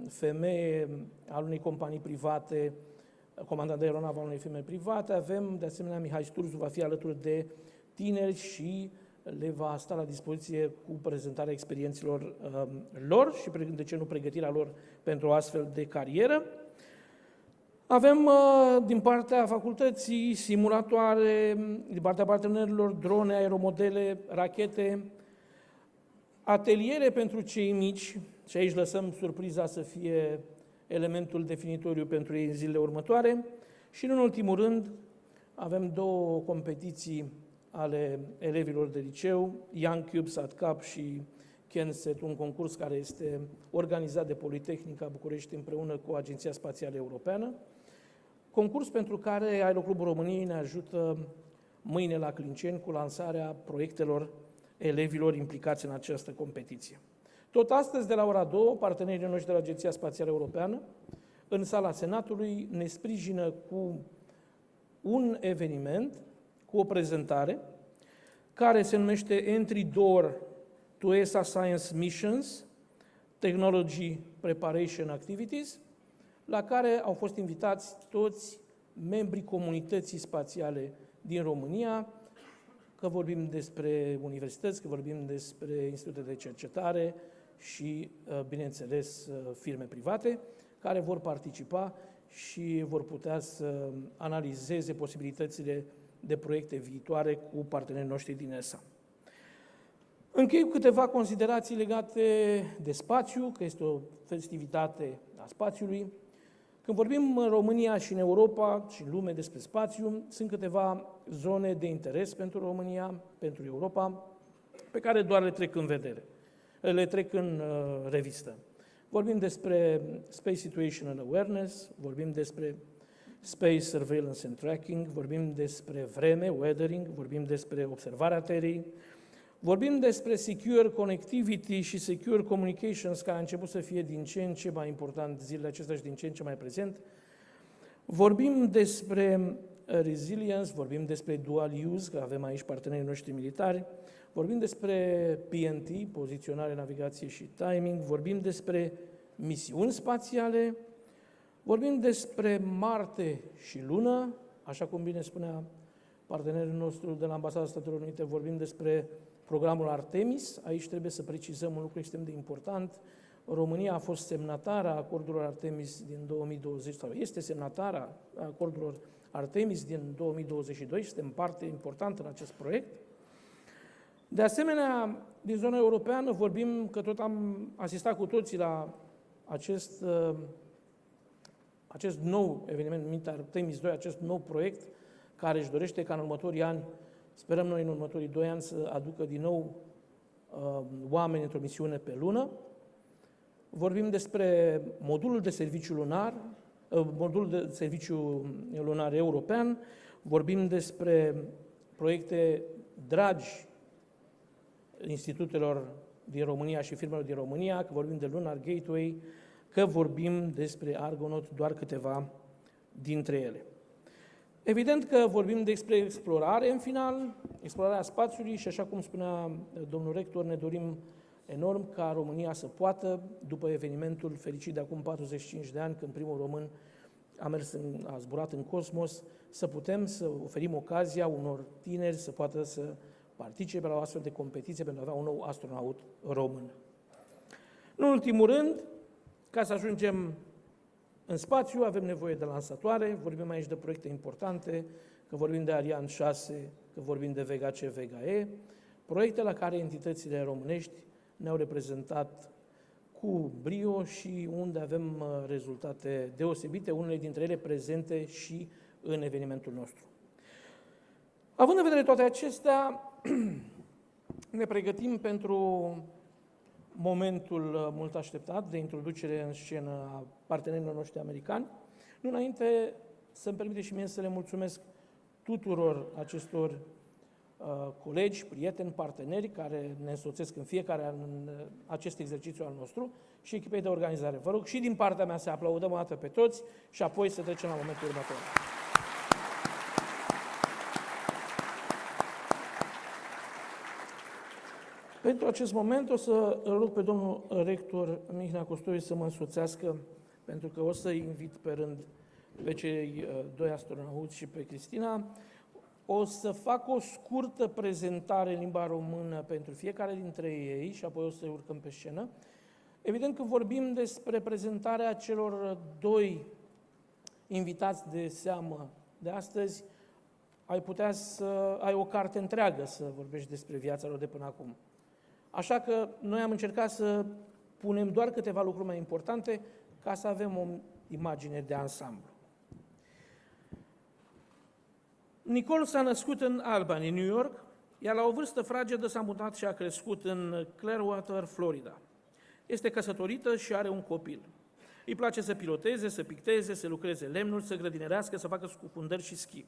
Speaker 6: femeie al unei companii private, comandant de aeronavă al unei firme private, avem de asemenea Mihai Sturzu, va fi alături de tineri și le va sta la dispoziție cu prezentarea experiențelor lor și, de ce nu, pregătirea lor pentru o astfel de carieră. Avem din partea facultății simulatoare, din partea partenerilor drone, aeromodele, rachete, ateliere pentru cei mici, și aici lăsăm surpriza să fie elementul definitoriu pentru ei în zilele următoare. Și, în ultimul rând, avem 2 competiții ale elevilor de liceu, Young CubeSat Cup și Kenset, un concurs care este organizat de Politehnica București împreună cu Agenția Spațială Europeană, concurs pentru care Aeroclubul României ne ajută mâine la Clinceni cu lansarea proiectelor elevilor implicați în această competiție. Tot astăzi, de la ora 2, partenerii noștri de la Agenția Spațială Europeană, în sala Senatului, ne sprijină cu un eveniment, cu o prezentare, care se numește Entry Door to ESA Science Missions, Technology Preparation Activities, la care au fost invitați toți membrii comunității spațiale din România, că vorbim despre universități, că vorbim despre institute de cercetare și, bineînțeles, firme private, care vor participa și vor putea să analizeze posibilitățile de proiecte viitoare cu partenerii noștri din ESA. Închei cu câteva considerații legate de spațiu, că este o festivitate a spațiului. Când vorbim în România și în Europa și în lume despre spațiu, sunt câteva zone de interes pentru România, pentru Europa, pe care doar le trec în vedere, le trec în revistă. Vorbim despre Space Situational Awareness, vorbim despre Space Surveillance and Tracking, vorbim despre vreme, weathering, vorbim despre observarea Terei, vorbim despre Secure Connectivity și Secure Communications, care a început să fie din ce în ce mai important zilele acestea și din ce în ce mai prezent. Vorbim despre Resilience, vorbim despre Dual Use, că avem aici partenerii noștri militari, vorbim despre PNT, poziționare, navigație și timing, vorbim despre misiuni spațiale, vorbim despre Marte și Lună, așa cum bine spunea partenerul nostru de la Ambasada Statelor Unite, vorbim despre programul Artemis. Aici trebuie să precizăm un lucru extrem de important. România a fost semnatară a acordurilor Artemis din 2020, sau este semnatară a acordurilor Artemis din 2022 și suntem parte importantă în acest proiect. De asemenea, din zona europeană vorbim că tot am asistat cu toții la acest nou eveniment numit Artemis 2, acest nou proiect care își dorește ca în următorii ani, sperăm noi în următorii 2 ani, să aducă din nou oameni într-o misiune pe lună. Vorbim despre modulul de serviciu lunar, modulul de serviciu lunar european, vorbim despre proiecte dragi institutelor din România și firmelor din România, că vorbim de Lunar Gateway, că vorbim despre Argonaut, doar câteva dintre ele. Evident că vorbim despre explorare în final, explorarea spațiului și așa cum spunea domnul rector, ne dorim enorm ca România să poată, după evenimentul fericit de acum 45 de ani, când primul român a zburat în cosmos, să putem să oferim ocazia unor tineri să poată să participe la o astfel de competiție pentru a avea un nou astronaut român. În ultimul rând, ca să ajungem în spațiu, avem nevoie de lansatoare, vorbim aici de proiecte importante, că vorbim de Ariane 6, că vorbim de Vega C, Vega E, proiecte la care entitățile românești ne-au reprezentat cu brio și unde avem rezultate deosebite, unele dintre ele prezente și în evenimentul nostru. Având în vedere toate acestea, ne pregătim pentru momentul mult așteptat de introducere în scenă a partenerilor noștri americani. Nu înainte să-mi permite și mie să le mulțumesc tuturor acestor colegi, prieteni, parteneri care ne însoțesc în fiecare an în acest exercițiu al nostru și echipei de organizare. Vă rog și din partea mea să aplaudăm o dată pe toți și apoi să trecem la momentul următor. Pentru acest moment o să rog pe domnul rector Mihnea COSTOIU să mă însoțească, pentru că o să-i invit pe rând pe cei 2 astronauți și pe Christina. O să fac o scurtă prezentare în limba română pentru fiecare dintre ei și apoi o să-i urcăm pe scenă. Evident că vorbim despre prezentarea celor 2 invitați de seamă de astăzi. Ai putea să ai o carte întreagă să vorbești despre viața lor de până acum. Așa că noi am încercat să punem doar câteva lucruri mai importante ca să avem o imagine de ansamblu. Nicole s-a născut în Albany, New York, iar la o vârstă fragedă s-a mutat și a crescut în Clearwater, Florida. Este căsătorită și are un copil. Îi place să piloteze, să picteze, să lucreze lemnul, să grădinărească, să facă scufundări și schi.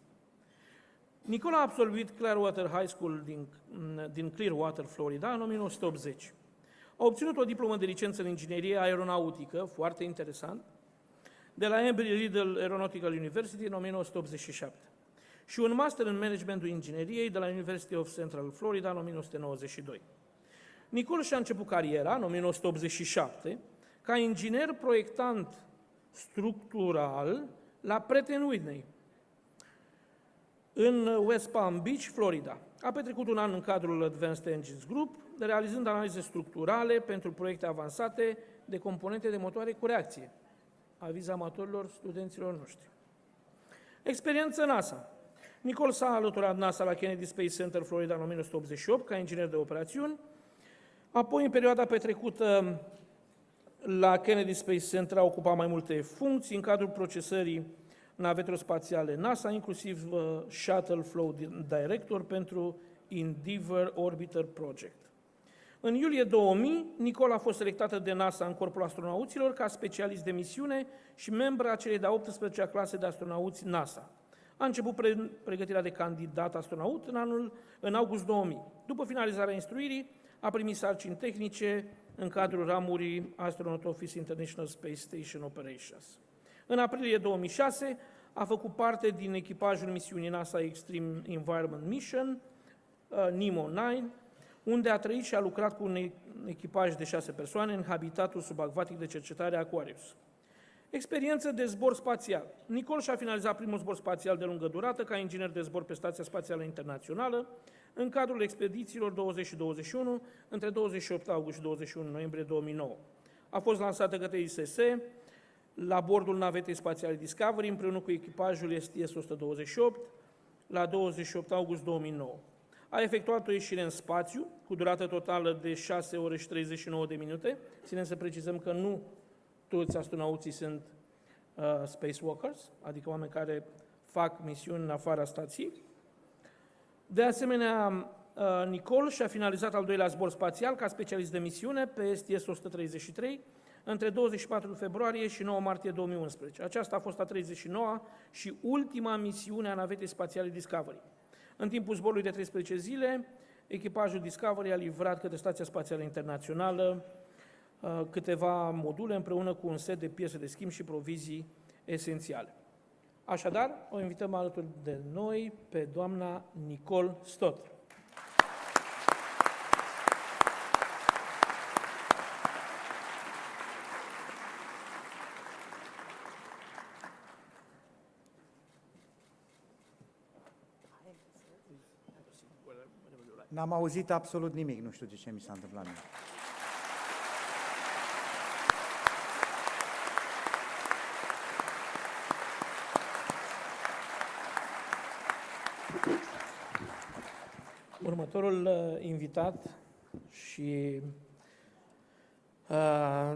Speaker 6: Nicole a absolvit Clearwater High School din Clearwater, Florida, în 1980. A obținut o diplomă de licență în inginerie aeronautică, foarte interesant, de la Embry-Riddle Aeronautical University în 1987 și un master în managementul ingineriei de la University of Central Florida în 1992. Nicole și-a început cariera în 1987 ca inginer proiectant structural la Pratt & Whitney, în West Palm Beach, Florida. A petrecut un an în cadrul Advanced Engines Group, realizând analize structurale pentru proiecte avansate de componente de motoare cu reacție. Aviz amatorilor studenților noștri. Experiență NASA. Nicole s-a alăturat NASA la Kennedy Space Center, Florida, în 1988, ca inginer de operațiuni. Apoi, în perioada petrecută la Kennedy Space Center, a ocupat mai multe funcții în cadrul procesării navetelor spațiale NASA, inclusiv Shuttle Flow Director pentru Endeavour Orbiter Project. În iulie 2000, Nicole a fost selectată de NASA în Corpul Astronauților ca specialist de misiune și membra a celei de-a 18-a clase de astronauți NASA. A început pregătirea de candidat astronaut în august 2000. După finalizarea instruirii, a primit sarcini tehnice în cadrul ramurii Astronaut Office International Space Station Operations. În aprilie 2006 a făcut parte din echipajul misiunii NASA Extreme Environment Mission, NEEMO-9, unde a trăit și a lucrat cu un echipaj de 6 persoane în habitatul subacvatic de cercetare Aquarius. Experiență de zbor spațial. Nicole și-a finalizat primul zbor spațial de lungă durată ca inginer de zbor pe Stația Spațială Internațională în cadrul expedițiilor 20 și 21 între 28 august și 21 noiembrie 2009. A fost lansată către ISS la bordul navetei spațiale Discovery împreună cu echipajul STS-128 la 28 august 2009. A efectuat o ieșire în spațiu cu durată totală de 6 ore și 39 de minute. Ținem să precizăm că nu toți astronauții sunt spacewalkers, adică oameni care fac misiuni în afara stației. De asemenea, Nicole și-a finalizat al doilea zbor spațial ca specialist de misiune pe STS-133 între 24 februarie și 9 martie 2011. Aceasta a fost a 39-a și ultima misiune a navetei spațiale Discovery. În timpul zborului de 13 zile, echipajul Discovery a livrat către Stația Spațială Internațională câteva module împreună cu un set de piese de schimb și provizii esențiale. Așadar, o invităm alături de noi pe doamna Nicole Stott.
Speaker 2: N-am auzit absolut nimic, nu știu de ce mi s-a întâmplat.
Speaker 6: Următorul invitat și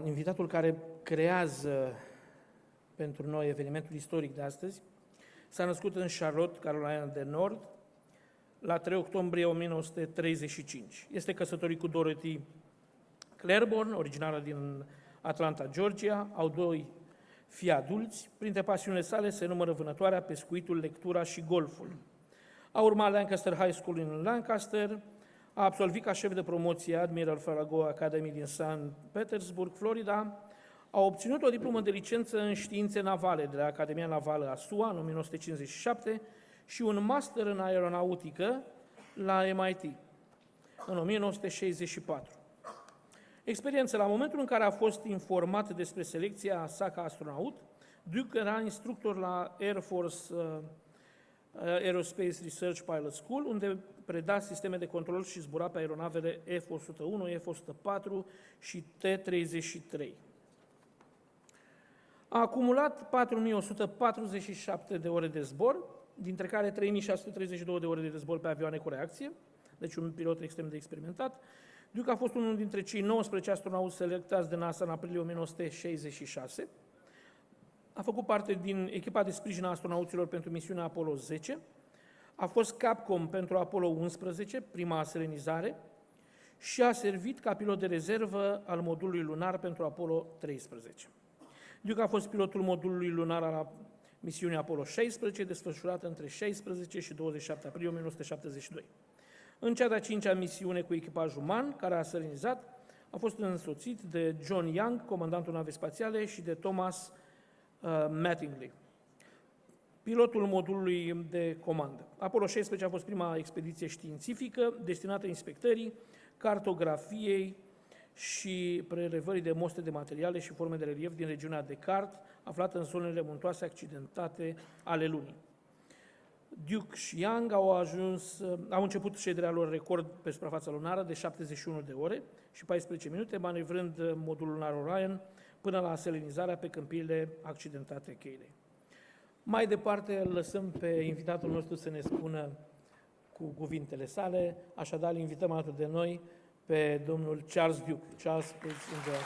Speaker 6: invitatul care creează pentru noi evenimentul istoric de astăzi s-a născut în Charlotte, Carolina de Nord, la 3 octombrie 1935. Este căsătorit cu Dorothy Claiborne, originară din Atlanta, Georgia. Au 2 fii adulți. Printre pasiunile sale se numără vânătoarea, pescuitul, lectura și golful. A urmat Lancaster High School în Lancaster, a absolvit ca șef de promoție Admiral Farragut Academy din St. Petersburg, Florida, a obținut o diplomă de licență în științe navale de la Academia Navală a SUA în 1957 și un master în aeronautică la MIT în 1964. Experiență. La momentul în care a fost informat despre selecția sa ca astronaut, Duke era instructor la Air Force Aerospace Research Pilot School, unde preda sisteme de control și zbura pe aeronavele F-101, F-104 și T-33. A acumulat 4147 de ore de zbor, dintre care 3632 de ore de zbor pe avioane cu reacție, deci un pilot extrem de experimentat. Duke a fost unul dintre cei 19 astronauți selectați de NASA în aprilie 1966. A făcut parte din echipa de sprijin a astronauților pentru misiunea Apollo 10. A fost Capcom pentru Apollo 11, prima selenizare, și a servit ca pilot de rezervă al modulului lunar pentru Apollo 13. Duke a fost pilotul modulului lunar al misiunii Apollo 16, desfășurată între 16 și 27 aprilie 1972. În cea de-a 5-a misiune cu echipaj uman, care a selenizat, A fost însoțit de John Young, comandantul navei spațiale, și de Thomas Mattingly, pilotul modulului de comandă. Apollo 16 a fost prima expediție științifică destinată inspectării, cartografiei și prelevării de mostre de materiale și forme de relief din regiunea Descartes, aflată în zonele muntoase accidentate ale Lunii. Duke și Young au început șederea lor record pe suprafața lunară de 71 de ore și 14 minute, manevrând modulul lunar Orion până la selenizarea pe câmpiile accidentate Cayley. Mai departe, îl lăsăm pe invitatul nostru să ne spună cu cuvintele sale, așadar îl invităm alături de noi pe domnul Charles Duke. Charles, please enjoy.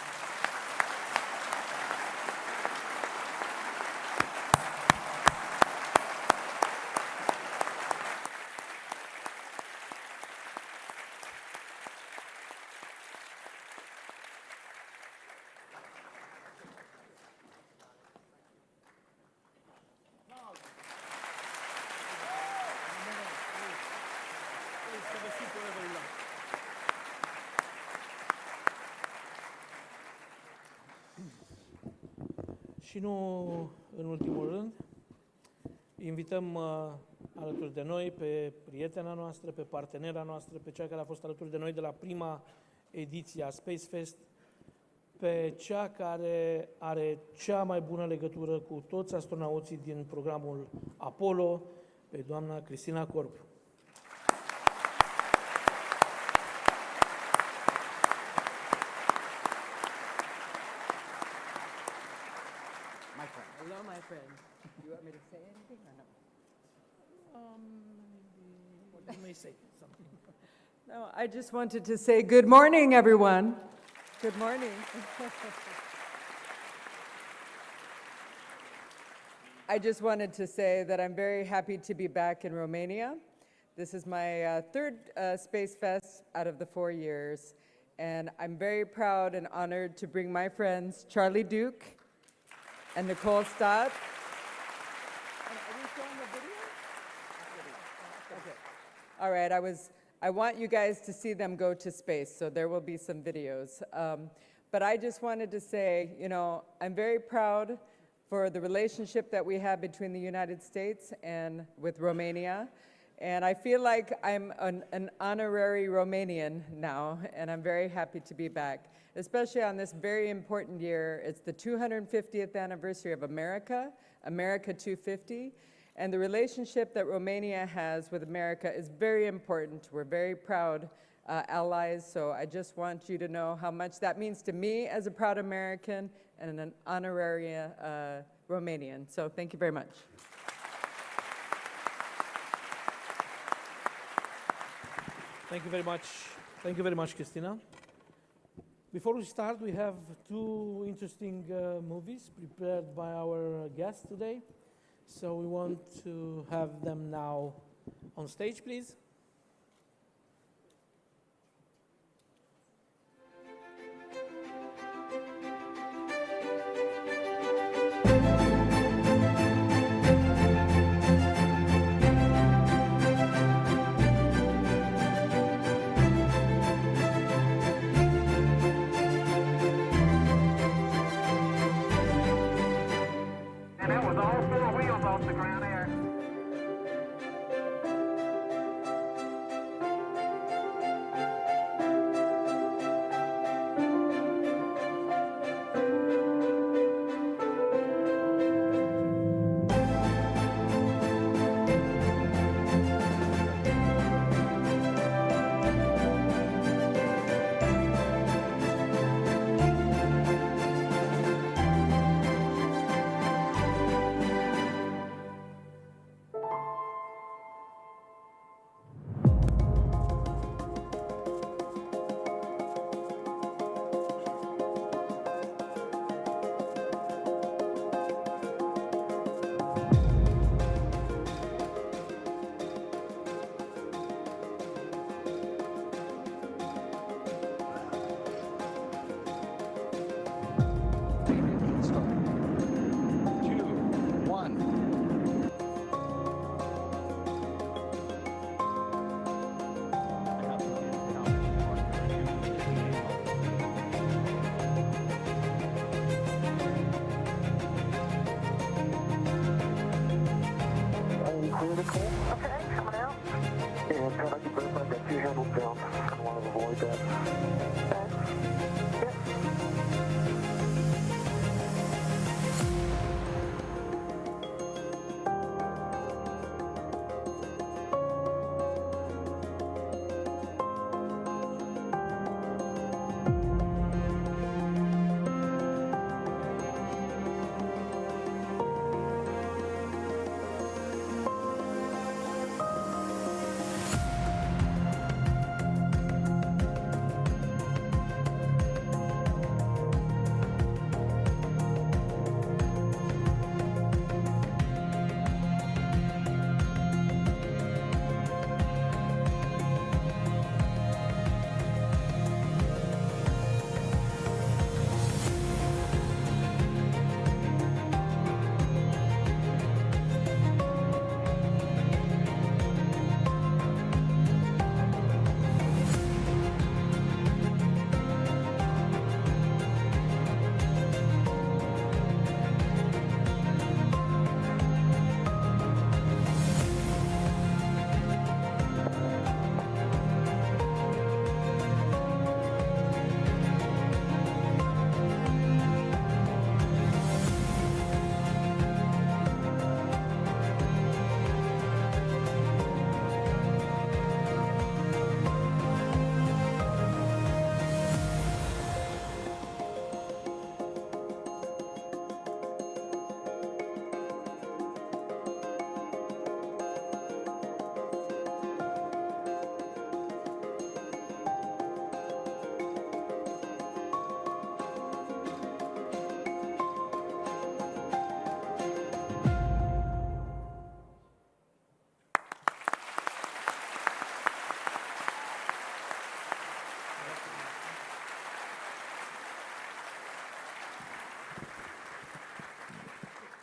Speaker 6: Și nu în ultimul rând, invităm alături de noi pe prietena noastră, pe partenera noastră, pe cea care a fost alături de noi de la prima ediție a SpaceFest, pe cea care are cea mai bună legătură cu toți astronauții din programul Apollo, pe doamna Christina KORP.
Speaker 7: Hello, my friend. You want me to say anything or no?
Speaker 6: You may say something.
Speaker 7: No, I just wanted to say good morning, everyone. Good morning. I just wanted to say that I'm very happy to be back in Romania. This is my third Space Fest out of the 4 years, and I'm very proud and honored to bring my friends Charlie Duke and Nicole Stott. Are we showing the video? Okay. All right, I want you guys to see them go to space, so there will be some videos. But I just wanted to say, you know, I'm very proud for the relationship that we have between the United States and with Romania. And I feel like I'm an honorary Romanian now, and I'm very happy to be back, especially on this very important year. It's the 250th anniversary of America 250, and the relationship that Romania has with America is very important. We're very proud allies, so I just want you to know how much that means to me as a proud American and an honorary Romanian. So thank you very much.
Speaker 6: Thank you very much. Thank you very much, Christina. Before we start, we have 2 interesting movies prepared by our guests today. So we want to have them now on stage, please.
Speaker 8: Nicole. Okay, coming out. And Pat, I can verify that two handles down. Kind of want to avoid that. Okay. Yep.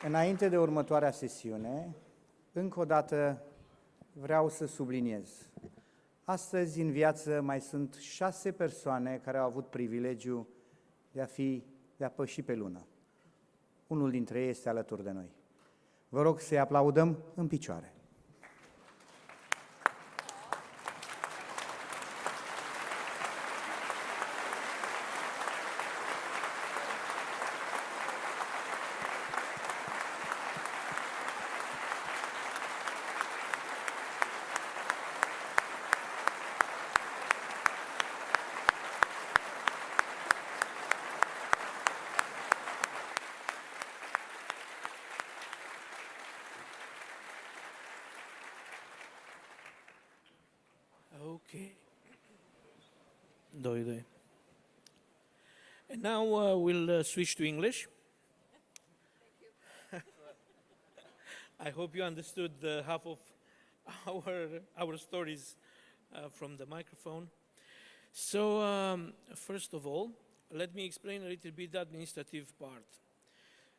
Speaker 2: Înainte de următoarea sesiune, încă o dată vreau să subliniez. Astăzi în viață mai sunt 6 persoane care au avut privilegiul de a păși pe lună. Unul dintre ei este alături de noi. Vă rog să-i aplaudăm în picioare.
Speaker 6: Okay. Doi. And now we'll switch to English. I hope you understood half of our stories from the microphone. So, first of all, let me explain a little bit the administrative part.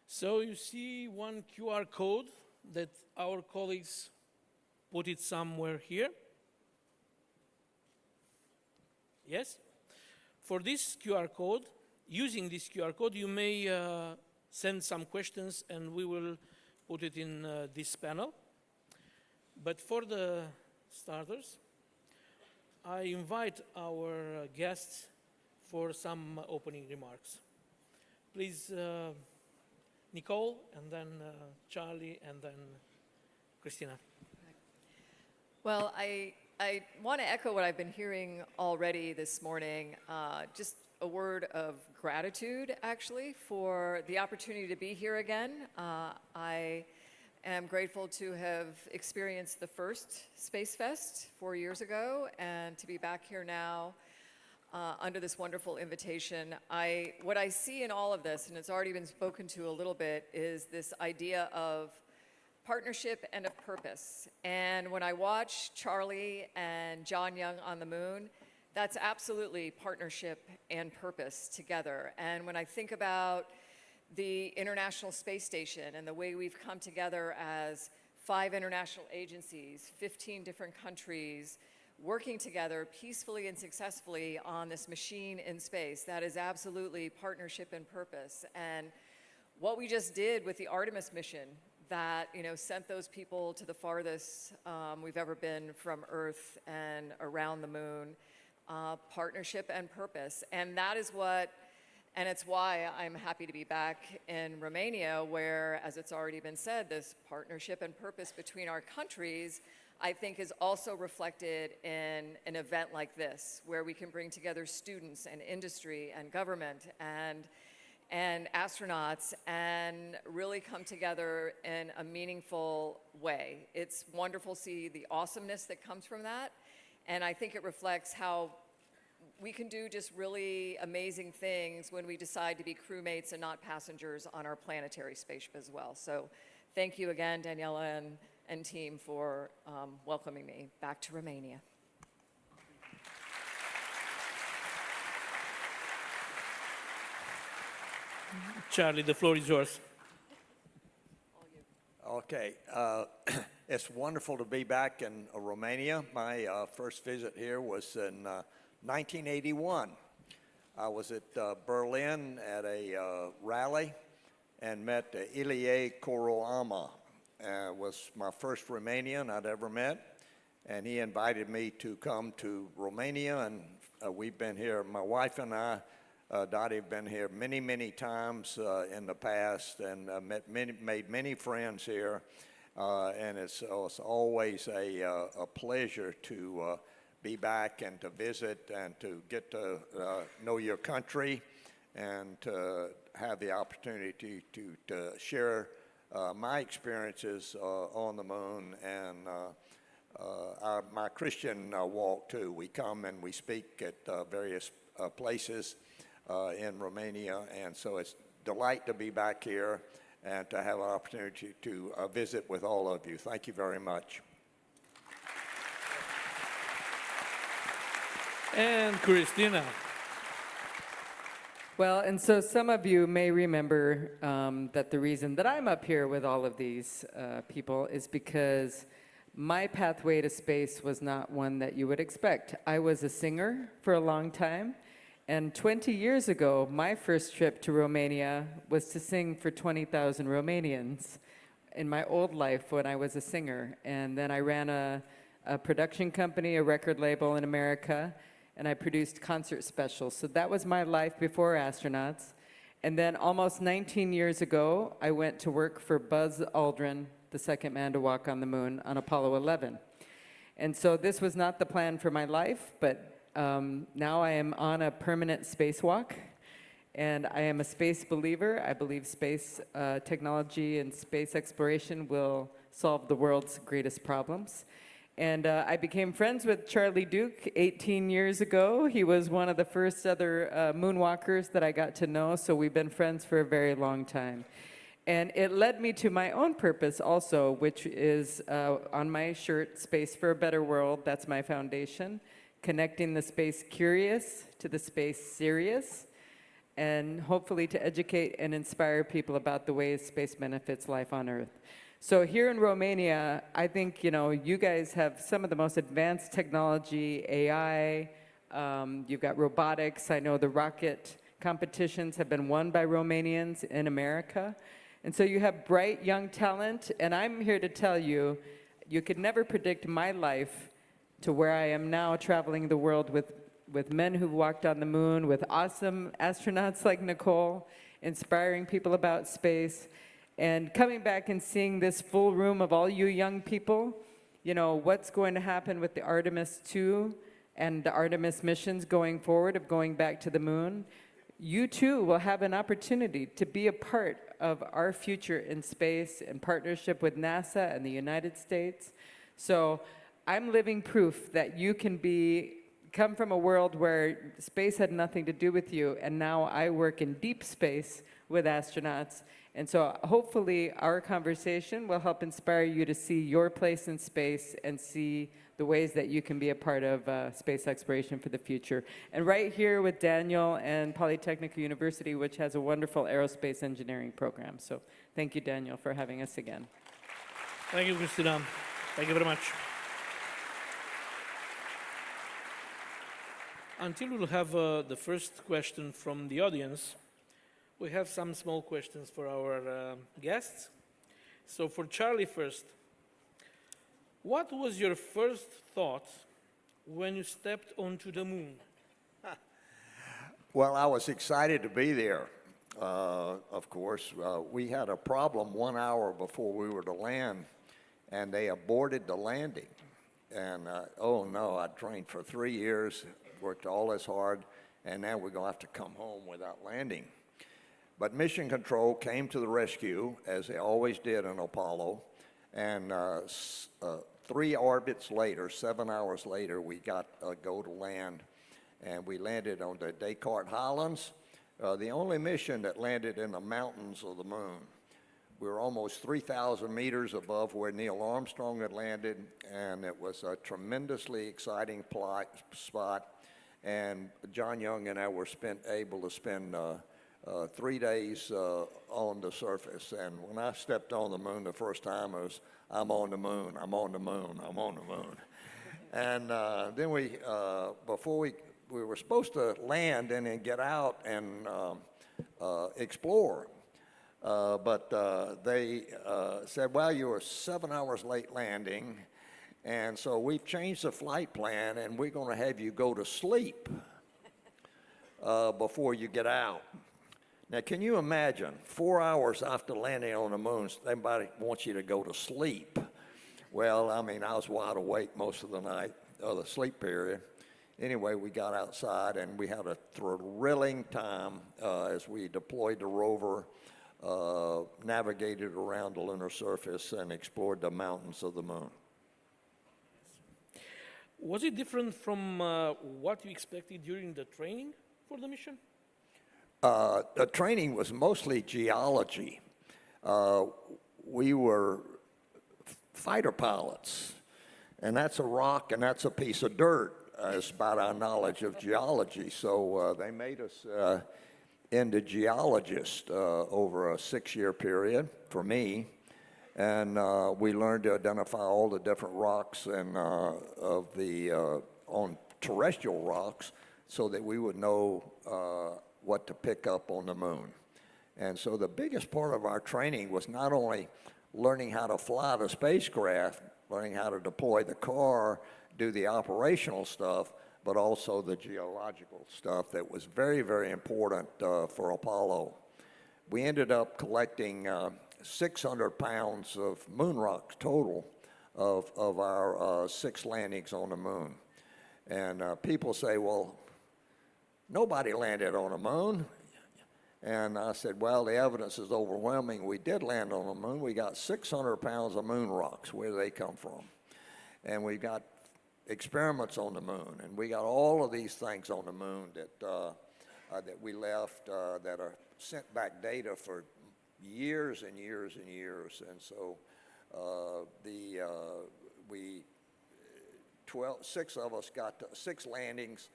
Speaker 6: So you see one QR code that our colleagues put it somewhere here. Yes? For this QR code, using this QR code, you may send some questions and we will put it in this panel. But for the starters, I invite our guests for some opening remarks. Please, Nicole, and then Charlie, and then Christina.
Speaker 9: Well, I want to echo what I've been hearing already this morning, just a word of gratitude, actually, for the opportunity to be here again. I am grateful to have experienced the first SpaceFest 4 years ago, and to be back here now under this wonderful invitation. What I see in all of this, and it's already been spoken to a little bit, is this idea of partnership and of purpose. And when I watch Charlie and John Young on the moon, that's absolutely partnership and purpose together. And when I think about the International Space Station and the way we've come together as 5 international agencies, 15 different countries, working together peacefully and successfully on this machine in space, that is absolutely partnership and purpose. And what we just did with the Artemis mission that, you know, sent those people to the farthest we've ever been from Earth and around the moon. Partnership and purpose. And that is what, and it's why I'm happy to be back in Romania, where, as it's already been said, this partnership and purpose between our countries, I think, is also reflected in an event like this, where we can bring together students and industry and government and astronauts and really come together in a meaningful way. It's wonderful to see the awesomeness that comes from that. And I think it reflects how we can do just really amazing things when we decide to be crewmates and not passengers on our planetary spaceship as well. So thank you again, Daniela and team, for welcoming me back to Romania.
Speaker 6: Charlie, the floor is yours.
Speaker 10: Okay, it's wonderful to be back in Romania. My first visit here was in 1981. I was at Berlin at a rally and met Ilie Koroama. Was my first Romanian I'd ever met, and he invited me to come to Romania, and we've been here, my wife and I, Dottie, have been here many, many times in the past, and made many friends here, and it's always a pleasure to be back and to visit and to get to know your country and to have the opportunity to share my experiences on the moon and my Christian walk too. We come and we speak at various places in Romania, and so it's a delight to be back here and to have an opportunity to visit with all of you. Thank you very much.
Speaker 6: And Christina.
Speaker 7: Well, and so some of you may remember that the reason that I'm up here with all of these people is because my pathway to space was not one that you would expect. I was a singer for a long time, and 20 years ago, my first trip to Romania was to sing for 20,000 Romanians in my old life when I was a singer. And then I ran a production company, a record label in America, and I produced concert specials. So that was my life before astronauts. And then almost 19 years ago, I went to work for Buzz Aldrin, the second man to walk on the moon, on Apollo 11. And so this was not the plan for my life, but now I am on a permanent spacewalk, and I am a space believer. I believe space technology and space exploration will solve the world's greatest problems. And I became friends with Charlie Duke 18 years ago. He was one of the first other moonwalkers that I got to know, so we've been friends for a very long time. And it led me to my own purpose also, which is on my shirt, Space for a Better World. That's my foundation, connecting the space curious to the space serious, and hopefully to educate and inspire people about the ways space benefits life on Earth. So here in Romania, I think, you guys have some of the most advanced technology, AI, you've got robotics. I know the rocket competitions have been won by Romanians in America. And so you have bright young talent, and I'm here to tell you, you could never predict my life to where I am now, traveling the world with men who've walked on the moon, with awesome astronauts like Nicole, inspiring people about space. And coming back and seeing this full room of all you young people, what's going to happen with the Artemis 2 and the Artemis missions going forward of going back to the moon, you too will have an opportunity to be a part of our future in space in partnership with NASA and the United States. So I'm living proof that you can come from a world where space had nothing to do with you, and now I work in deep space with astronauts. And so hopefully our conversation will help inspire you to see your place in space and see the ways that you can be a part of space exploration for the future. And right here with Daniel and Polytechnica University, which has a wonderful aerospace engineering program. So thank you, Daniel, for having us again.
Speaker 6: Thank you, Christina. Thank you very much. Until we'll have the first question from the audience, we have some small questions for our guests. So for Charlie first, what was your first thought when you stepped onto the moon?
Speaker 10: Well, I was excited to be there. Of course, we had a problem 1 hour before we were to land, and they aborted the landing. And oh no, I trained for 3 years, worked all this hard, and now we're going to have to come home without landing. But Mission Control came to the rescue, as they always did in Apollo, and 3 orbits later, 7 hours later, we got a go to land, and we landed on the Descartes Highlands, the only mission that landed in the mountains of the moon. We were almost 3,000 meters above where Neil Armstrong had landed, and it was a tremendously exciting spot. And John Young and I were able to spend 3 days on the surface. And when I stepped on the moon the first time, it was, I'm on the moon, I'm on the moon, I'm on the moon. And then before we were supposed to land and then get out and explore. But they said, well, you were 7 hours late landing, and so we've changed the flight plan, and we're going to have you go to sleep before you get out. Now, can you imagine, 4 hours after landing on the moon, everybody wants you to go to sleep? Well, I mean, I was wide awake most of the night, the sleep period. Anyway, we got outside, and we had a thrilling time as we deployed the rover, navigated around the lunar surface, and explored the mountains of the moon.
Speaker 6: Was it different from what you expected during the training for the mission?
Speaker 10: The training was mostly geology. We were fighter pilots, and that's a rock and that's a piece of dirt, as about our knowledge of geology. So they made us into geologists over a 6-year period for me, and we learned to identify all the different rocks and on terrestrial rocks, so that we would know what to pick up on the moon. And so the biggest part of our training was not only learning how to fly the spacecraft, learning how to deploy the car, do the operational stuff, but also the geological stuff that was very, very important for Apollo. We ended up collecting 600 pounds of moon rocks total of our 6 landings on the moon. And people say, well, nobody landed on the moon. And I said, well, the evidence is overwhelming. We did land on the moon. We got 600 pounds of moon rocks. Where do they come from? And we got experiments on the moon, and we got all of these things on the moon that we left that are sent back data for years and years and years. And so 6 of us got to 6 landings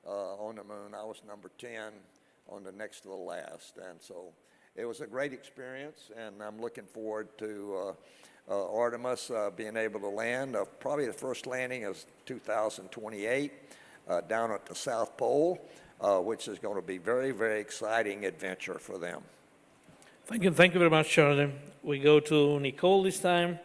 Speaker 10: on the moon. I was number 10 on the next to the last. And so it was a great experience, and I'm looking forward to Artemis being able to land. Probably the first landing is 2028 down at the South Pole, which is going to be very, very exciting adventure for them.
Speaker 6: Thank you very much, Charlie. We go to Nicole this time.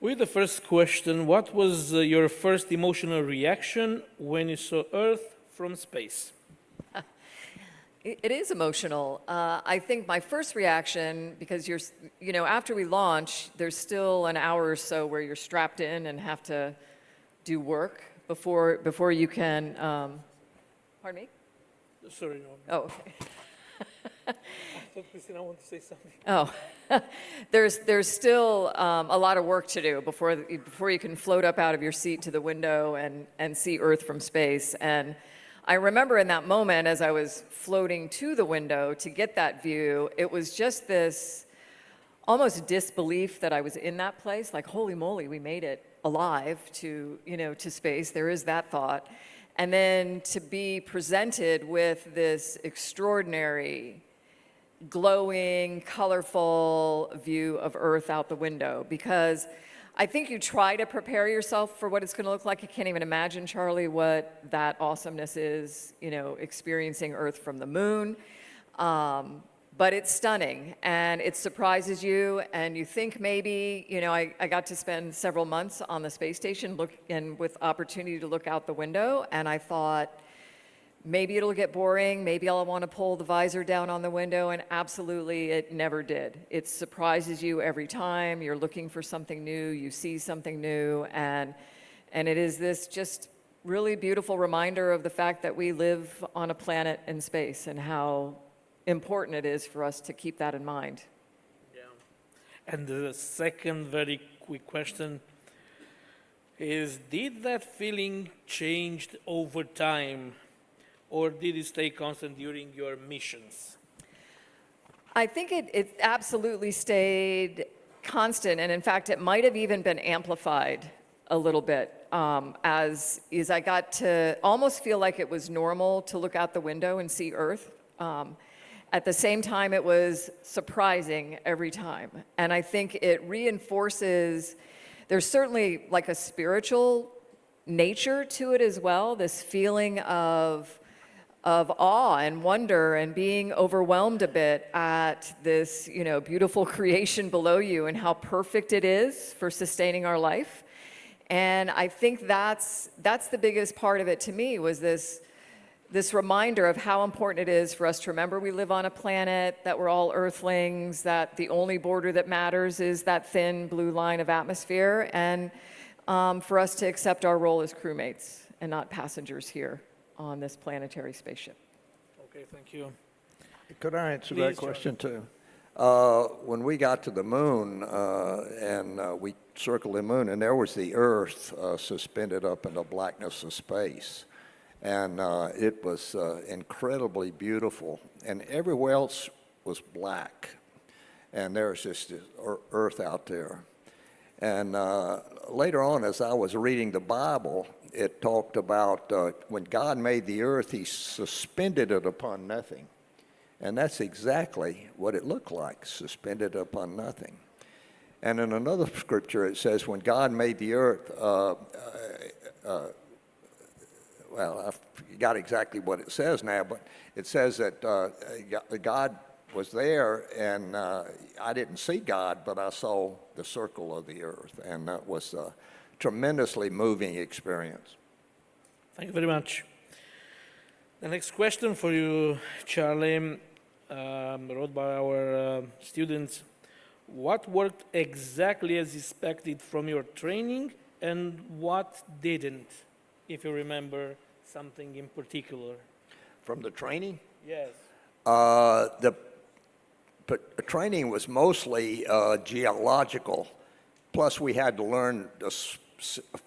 Speaker 6: With the first question, what was your first emotional reaction when you saw Earth from space?
Speaker 9: It is emotional. I think my first reaction, because after we launch, there's still an hour or so where you're strapped in and have to do work before you can. Pardon me?
Speaker 6: Sorry, no.
Speaker 9: Oh, okay.
Speaker 6: I thought Christina wanted to say something.
Speaker 9: Oh, there's still a lot of work to do before you can float up out of your seat to the window and see Earth from space. And I remember in that moment, as I was floating to the window to get that view, it was just this almost disbelief that I was in that place, like, holy moly, we made it alive to space. There is that thought. And then to be presented with this extraordinary, glowing, colorful view of Earth out the window, because I think you try to prepare yourself for what it's going to look like. You can't even imagine, Charlie, what that awesomeness is, experiencing Earth from the moon. But but it's stunning and it surprises you, and you think maybe, you know, I got to spend several months on the space station and with opportunity to look out the window, and I thought, maybe it'll get boring, maybe I'll want to pull the visor down on the window, and absolutely it never did. It surprises you every time. You're looking for something new, you see something new, and it is this just really beautiful reminder of the fact that we live on a planet in space and how important it is for us to keep that in mind.
Speaker 6: Yeah. And the second very quick question is, did that feeling change over time, or did it stay constant during your missions?
Speaker 9: I think it absolutely stayed constant, and in fact, it might have even been amplified a little bit as I got to almost feel like it was normal to look out the window and see Earth. At the same time, it was surprising every time. And I think it reinforces, there's certainly like a spiritual nature to it as well, this feeling of awe and wonder and being overwhelmed a bit at this, you know, beautiful creation below you and how perfect it is for sustaining our life. And I think that's the biggest part of it to me, was this reminder of how important it is for us to remember we live on a planet, that we're all earthlings, that the only border that matters is that thin blue line of atmosphere, and for us to accept our role as crewmates and not passengers here on this planetary spaceship.
Speaker 6: Okay, thank you.
Speaker 10: Could I answer
Speaker 6: Please,
Speaker 10: that question too? When we got to the moon and we circled the moon, and there was the Earth suspended up in the blackness of space. And it was incredibly beautiful. And everywhere else was black. And there was just this Earth out there. And later on, as I was reading the Bible, it talked about when God made the earth, he suspended it upon nothing. And that's exactly what it looked like, suspended upon nothing. And in another scripture, it says when God made the earth, well, I forgot exactly what it says now, but it says that God was there, and I didn't see God, but I saw the circle of the earth, and that was a tremendously moving experience.
Speaker 6: Thank you very much. The next question for you, Charlie, wrote by our students. What worked exactly as expected from your training, and what didn't, if you remember something in particular?
Speaker 10: From the training?
Speaker 6: Yes.
Speaker 10: The training was mostly geological, plus we had to learn the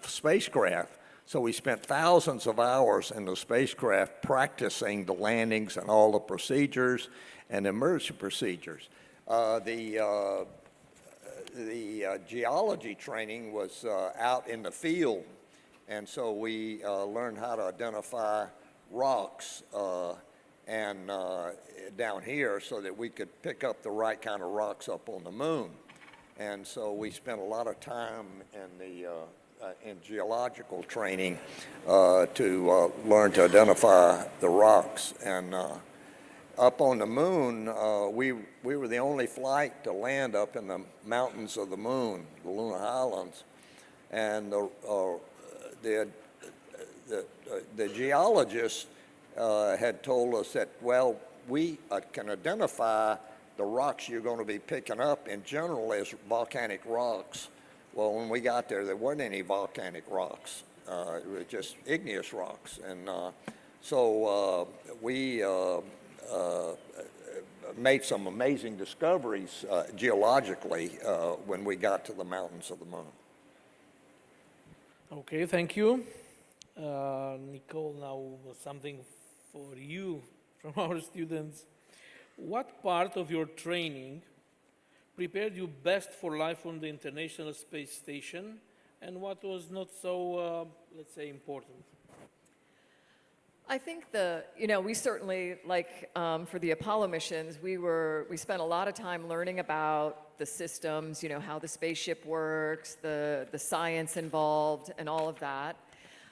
Speaker 10: spacecraft. So we spent thousands of hours in the spacecraft practicing the landings and all the procedures and emergency procedures. The geology training was out in the field, and so we learned how to identify rocks and down here so that we could pick up the right kind of rocks up on the moon. And so we spent a lot of time in geological training to learn to identify the rocks. And up on the moon, we were the only flight to land up in the mountains of the moon, the lunar highlands. And the geologists had told us that, well, we can identify the rocks you're going to be picking up in general as volcanic rocks. Well, when we got there weren't any volcanic rocks. It was just igneous rocks. And so we made some amazing discoveries geologically when we got to the mountains of the moon.
Speaker 6: Okay, thank you. Nicole, now something for you from our students. What part of your training prepared you best for life on the International Space Station, and what was not so, let's say, important?
Speaker 9: I think we certainly, like for the Apollo missions, we spent a lot of time learning about the systems, how the spaceship works, the science involved, and all of that.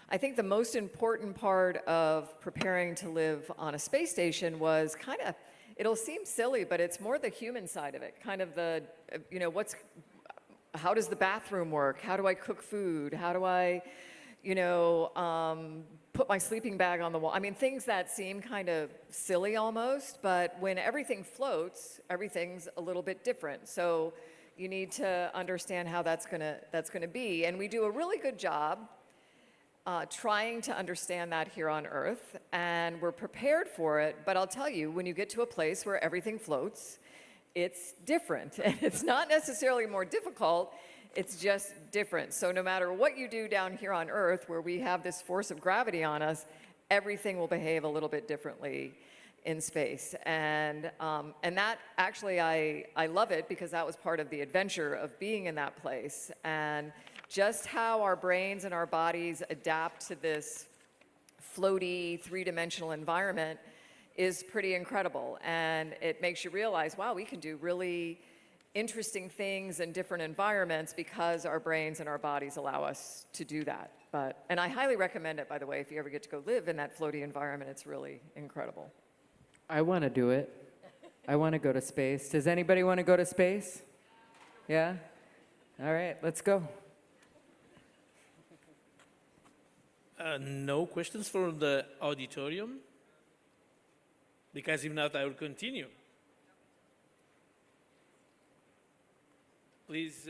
Speaker 9: I think the most important part of preparing to live on a space station was kind of it'll seem silly, but it's more the human side of it, kind of the, you know, how does the bathroom work? How do I cook food? How do I, you know, put my sleeping bag on the wall? I mean, things that seem kind of silly almost, but when everything floats, everything's a little bit different. So you need to understand how that's gonna be. And we do a really good job trying to understand that here on Earth, and we're prepared for it. But I'll tell you, when you get to a place where everything floats, it's different. And it's not necessarily more difficult, it's just different. So no matter what you do down here on Earth, where we have this force of gravity on us, everything will behave a little bit differently in space. And that actually, I love it because that was part of the adventure of being in that place. And just how our brains and our bodies adapt to this floaty, three-dimensional environment is pretty incredible. And it makes you realize, wow, we can do really interesting things in different environments because our brains and our bodies allow us to do that. And I highly recommend it, by the way, if you ever get to go live in that floaty environment, it's really incredible.
Speaker 11: I want to do it. I want to go to space. Does anybody want to go to space? Yeah? All right, let's go.
Speaker 6: No questions from the auditorium? Because if not, I will continue. Please,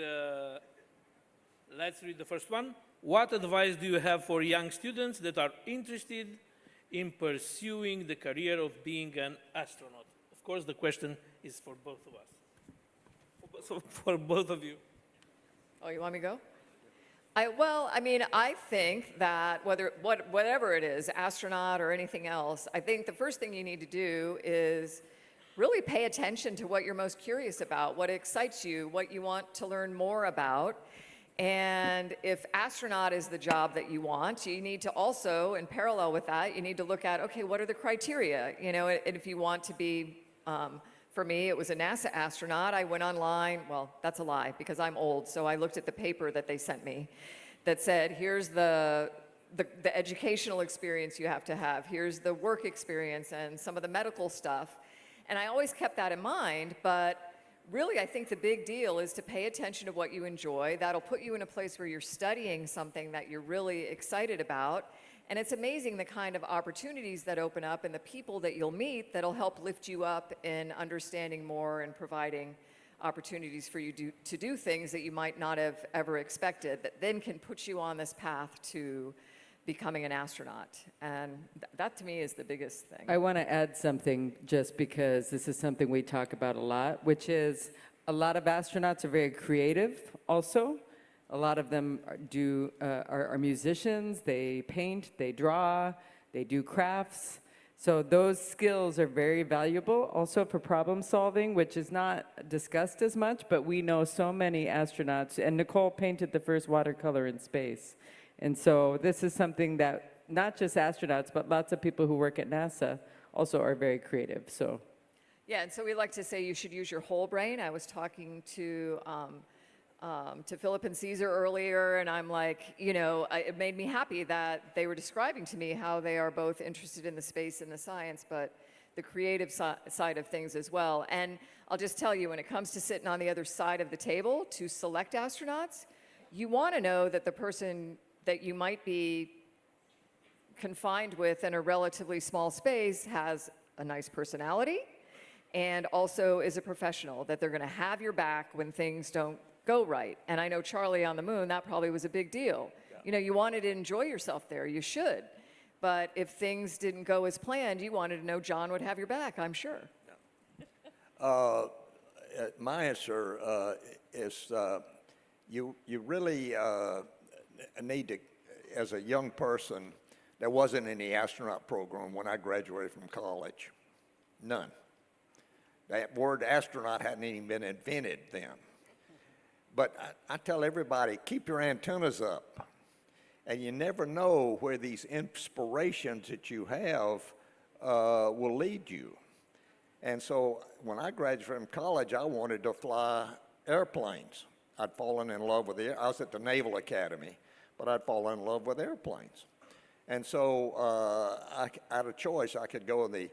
Speaker 6: let's read the first one. What advice do you have for young students that are interested in pursuing the career of being an astronaut? Of course, the question is for both of us. So for both of you.
Speaker 9: Oh, you want me to go? Well, I mean, I think that whatever it is, astronaut or anything else, I think the first thing you need to do is really pay attention to what you're most curious about, what excites you, what you want to learn more about. And if astronaut is the job that you want, you need to also, in parallel with that, you need to look at, okay, what are the criteria? You know, and if you want to be, for me, it was a NASA astronaut. I went online, well, that's a lie because I'm old, so I looked at the paper that they sent me that said, here's the educational experience you have to have, here's the work experience and some of the medical stuff. And I always kept that in mind, but really I think the big deal is to pay attention to what you enjoy. That'll put you in a place where you're studying something that you're really excited about. And it's amazing the kind of opportunities that open up and the people that you'll meet that'll help lift you up in understanding more and providing opportunities for you to do things that you might not have ever expected, that then can put you on this path to becoming an astronaut. And that to me is the biggest thing.
Speaker 11: I want to add something just because this is something we talk about a lot, which is a lot of astronauts are very creative also. A lot of them are musicians, they paint, they draw, they do crafts. So those skills are very valuable also for problem solving, which is not discussed as much, but we know so many astronauts, and Nicole painted the first watercolor in space. And so this is something that not just astronauts, but lots of people who work at NASA also are very creative. So,
Speaker 9: yeah, and so we like to say you should use your whole brain. I was talking to Philip and Caesar earlier, and I'm like, you know, it made me happy that they were describing to me how they are both interested in the space and the science, but the creative side of things as well. And I'll just tell you, when it comes to sitting on the other side of the table to select astronauts, you want to know that the person that you might be confined with in a relatively small space has a nice personality and also is a professional, that they're going to have your back when things don't go right. And I know Charlie on the moon, that probably was a big deal. Yeah. You know, you wanted to enjoy yourself there, you should. But if things didn't go as planned, you wanted to know John would have your back, I'm sure.
Speaker 10: Yeah. My answer is you really need to, as a young person, there wasn't any astronaut program when I graduated from college. None. That word astronaut hadn't even been invented then. But I tell everybody, keep your antennas up. And you never know where these inspirations that you have will lead you. And so when I graduated from college, I wanted to fly airplanes. I'd fallen in love with I was at the Naval Academy, but I'd fallen in love with airplanes. And so I had a choice. I could go in the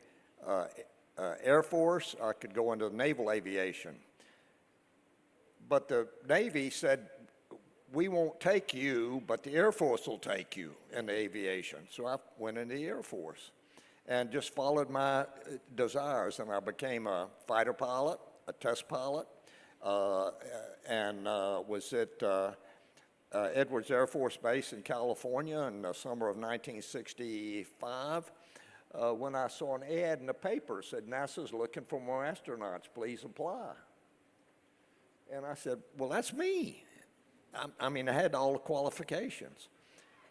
Speaker 10: Air Force, I could go into naval aviation. But the Navy said, we won't take you, but the Air Force will take you into aviation. So I went into the Air Force and just followed my desires, and I became a fighter pilot, a test pilot, and was at Edwards Air Force Base in California in the summer of 1965 when I saw an ad in the paper said, NASA's looking for more astronauts, please apply. And I said, well, that's me. I mean, I had all the qualifications.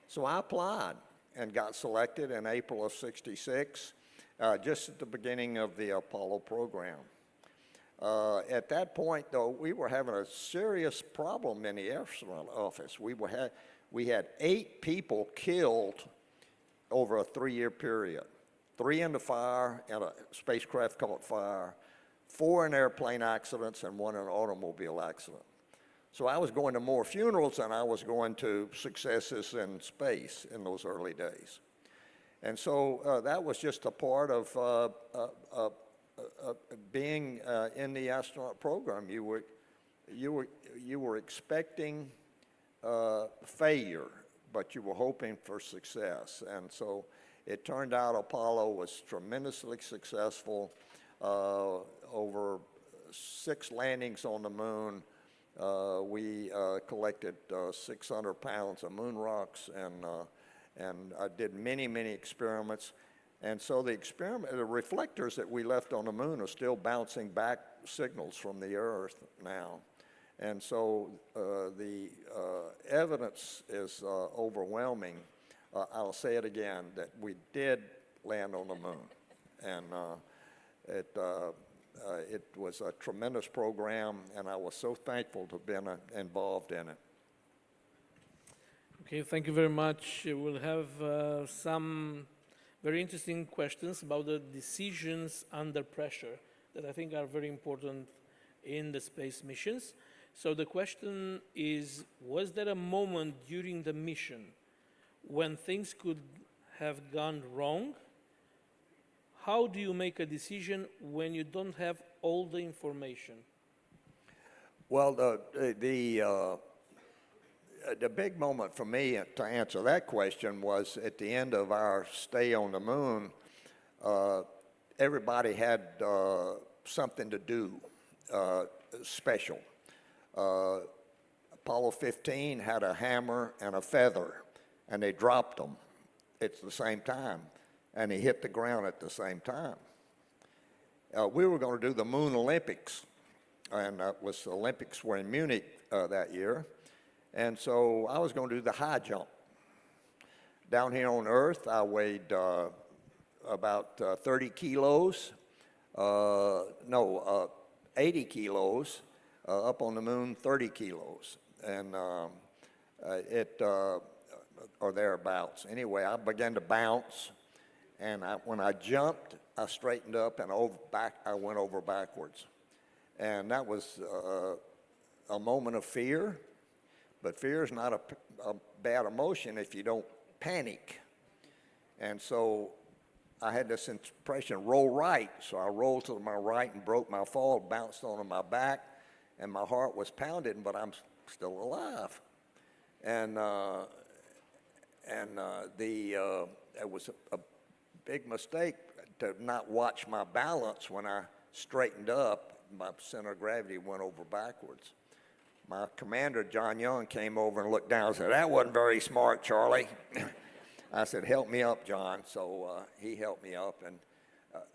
Speaker 10: So I applied and got selected in April of '66, just at the beginning of the Apollo program. At that point, though, we were having a serious problem in the astronaut office. We had 8 people killed over a 3-year period. 3 in the fire, in a spacecraft caught fire, 4 in airplane accidents, and 1 in an automobile accident. So I was going to more funerals than I was going to successes in space in those early days. And so that was just a part of being in the astronaut program. You were expecting failure, but you were hoping for success. And so it turned out Apollo was tremendously successful. Over 6 landings on the moon. We collected 600 pounds of moon rocks, and I did many, many experiments. And so the reflectors that we left on the moon are still bouncing back signals from the Earth now. And so the evidence is overwhelming. I'll say it again, that we did land on the moon. And it was a tremendous program, and I was so thankful to have been involved in it.
Speaker 6: Okay, thank you very much. We'll have some very interesting questions about the decisions under pressure that I think are very important in the space missions. So the question is, was there a moment during the mission when things could have gone wrong? How do you make a decision when you don't have all the information?
Speaker 10: Well, the big moment for me to answer that question was at the end of our stay on the moon. Everybody had something to do special. Apollo 15 had a hammer and a feather, and they dropped them at the same time. And he hit the ground at the same time. We were going to do the Moon Olympics, and the Olympics were in Munich that year. And so I was going to do the high jump. Down here on Earth, I weighed about 30 kilos, 80 kilos, up on the moon, 30 kilos, and or thereabouts. Anyway, I began to bounce. And when I jumped, I straightened up and I went over backwards. And that was a moment of fear, but fear is not a bad emotion if you don't panic. And so I had this impression, roll right. So I rolled to my right and broke my fall, bounced onto my back, and my heart was pounding, but I'm still alive. And it was a big mistake to not watch my balance. When I straightened up, my center of gravity went over backwards. My commander, John Young, came over and looked down and said, that wasn't very smart, Charlie. I said, help me up, John. So he helped me up. And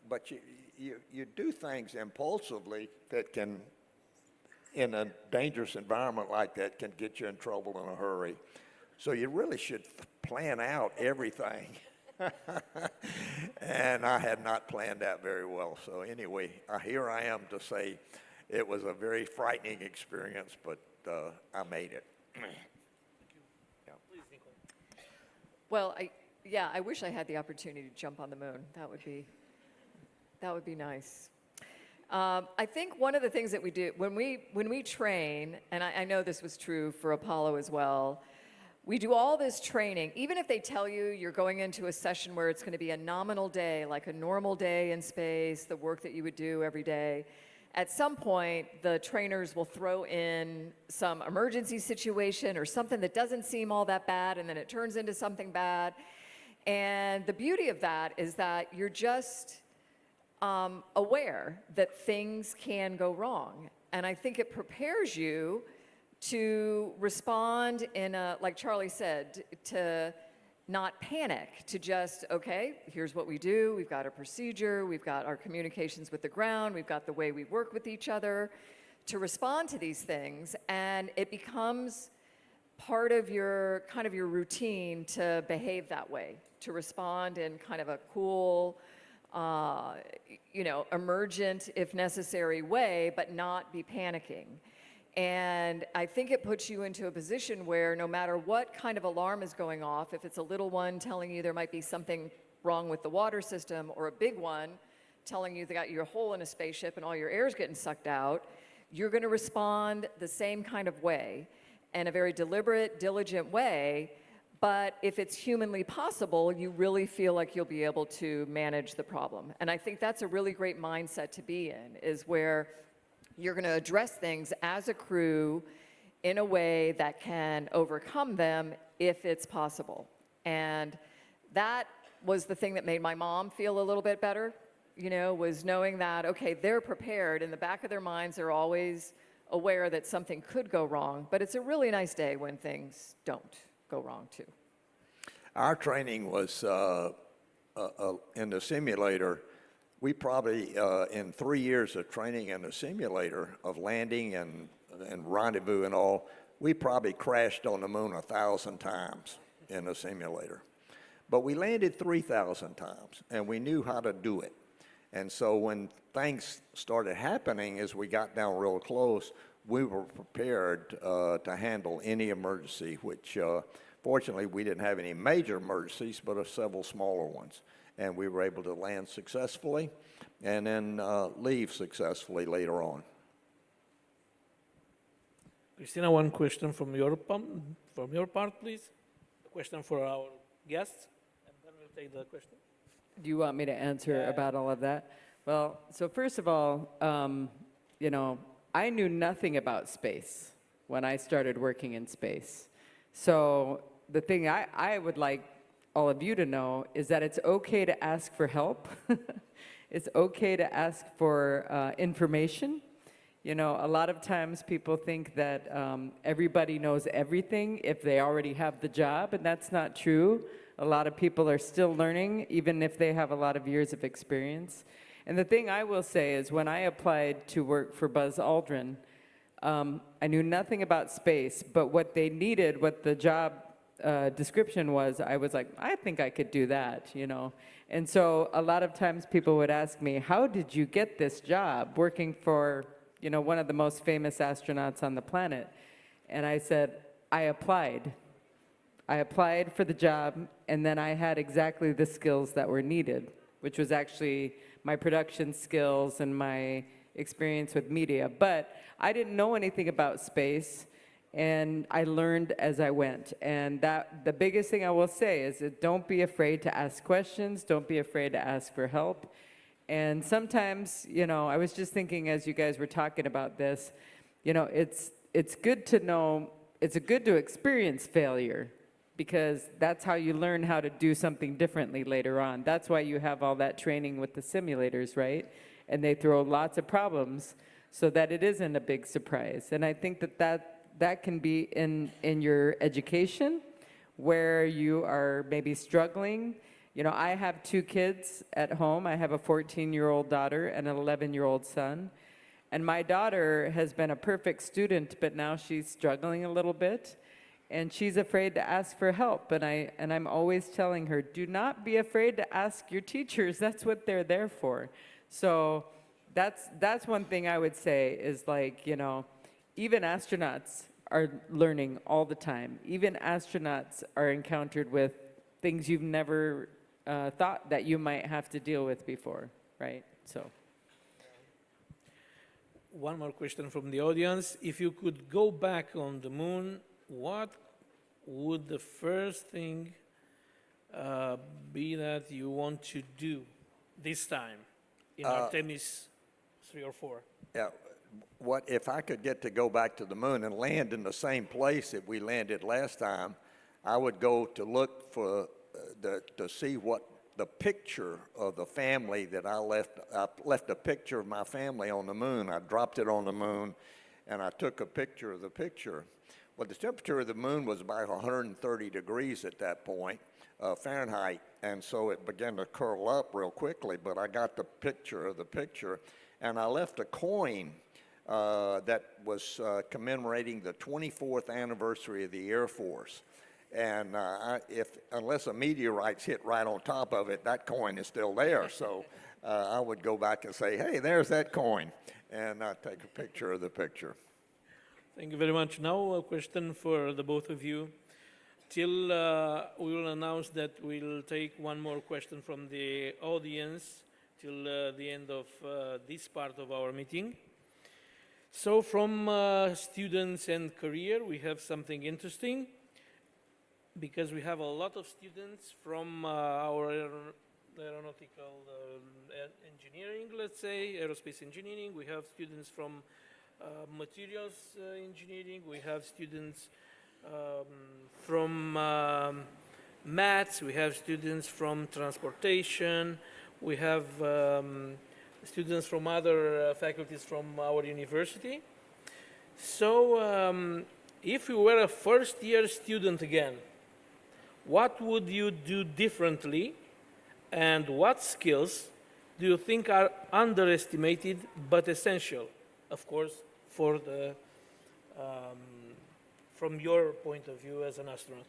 Speaker 10: but you do things impulsively that can, in a dangerous environment like that, can get you in trouble in a hurry. So you really should plan out everything. And I had not planned that very well. So anyway, here I am to say it was a very frightening experience, but I made it. Yeah.
Speaker 6: Please, Nicole.
Speaker 9: Well, I wish I had the opportunity to jump on the moon. That would be nice. I think one of the things that we do when we train, and I know this was true for Apollo as well, we do all this training, even if they tell you you're going into a session where it's going to be a nominal day, like a normal day in space, the work that you would do every day. At some point, the trainers will throw in some emergency situation or something that doesn't seem all that bad, and then it turns into something bad. And the beauty of that is that you're just aware that things can go wrong. And I think it prepares you to respond in a, like Charlie said, to not panic, to just, okay, here's what we do, we've got a procedure, we've got our communications with the ground, we've got the way we work with each other, to respond to these things, and it becomes part of your, kind of your routine to behave that way, to respond in kind of a cool, you know, emergent, if necessary way, but not be panicking. And I think it puts you into a position where no matter what kind of alarm is going off, if it's a little one telling you there might be something wrong with the water system, or a big one telling you they got you a hole in a spaceship and all your air's getting sucked out, you're going to respond the same kind of way, in a very deliberate, diligent way. But if it's humanly possible, you really feel like you'll be able to manage the problem. And I think that's a really great mindset to be in, is where you're going to address things as a crew in a way that can overcome them if it's possible. And that was the thing that made my mom feel a little bit better, you know, was knowing that, okay, they're prepared. In the back of their minds, they're always aware that something could go wrong. But it's a really nice day when things don't go wrong, too.
Speaker 10: Our training was in the simulator. We probably, in 3 years of training in the simulator of landing and rendezvous and all, we probably crashed on the moon 1,000 times in the simulator. But we landed 3,000 times, and we knew how to do it. And so when things started happening as we got down real close, we were prepared to handle any emergency, which fortunately we didn't have any major emergencies, but several smaller ones. And we were able to land successfully and then leave successfully later on.
Speaker 6: Christina, one question from your part, please. A question for our guests, and then we'll take the question.
Speaker 11: Do you want me to answer about all of that? Well, so first of all, you know, I knew nothing about space when I started working in space. So the thing I would like all of you to know is that it's okay to ask for help. It's okay to ask for information. You know, a lot of times people think that everybody knows everything if they already have the job, and that's not true. A lot of people are still learning, even if they have a lot of years of experience. And the thing I will say is when I applied to work for Buzz Aldrin, I knew nothing about space, but what they needed, what the job description was, I was like, I think I could do that, you know. And so a lot of times people would ask me, how did you get this job working for, you know, one of the most famous astronauts on the planet? And I said, I applied. I applied for the job, and then I had exactly the skills that were needed, which was actually my production skills and my experience with media. But I didn't know anything about space, and I learned as I went. And that the biggest thing I will say is that don't be afraid to ask questions, don't be afraid to ask for help. And sometimes, you know, I was just thinking as you guys were talking about this, you know, it's good to know, it's good to experience failure, because that's how you learn how to do something differently later on. That's why you have all that training with the simulators, right? And they throw lots of problems so that it isn't a big surprise. And I think that can be in your education, where you are maybe struggling. You know, I have 2 kids at home. I have a 14-year-old daughter and an 11-year-old son. And my daughter has been a perfect student, but now she's struggling a little bit. And she's afraid to ask for help. And I'm always telling her, do not be afraid to ask your teachers. That's what they're there for. So that's one thing I would say is, like, you know, even astronauts are learning all the time. Even astronauts are encountered with things you've never thought that you might have to deal with before, right? So.
Speaker 6: One more question from the audience. If you could go back on the moon, what would the first thing be that you want to do this time in Artemis 3 or 4?
Speaker 10: Yeah, what if I could get to go back to the moon and land in the same place that we landed last time? I would go to look for to see what the picture of the family that I left a picture of my family on the moon. I dropped it on the moon, and I took a picture of the picture. Well, the temperature of the moon was about 130 degrees at that point, Fahrenheit, and so it began to curl up real quickly, but I got the picture of the picture, and I left a coin that was commemorating the 24th anniversary of the Air Force. And unless a meteorite's hit right on top of it, that coin is still there. So I would go back and say, hey, there's that coin, and I'd take a picture of the picture.
Speaker 6: Thank you very much. Now a question for the both of you. Till we will announce that we'll take one more question from the audience till the end of this part of our meeting. So from students and career, we have something interesting, because we have a lot of students from our aeronautical engineering, let's say, aerospace engineering. We have students from materials engineering. We have students from maths. We have students from transportation. We have students from other faculties from our university. So if you were a first-year student again, what would you do differently, and what skills do you think are underestimated but essential, of course, for the, from your point of view as an astronaut?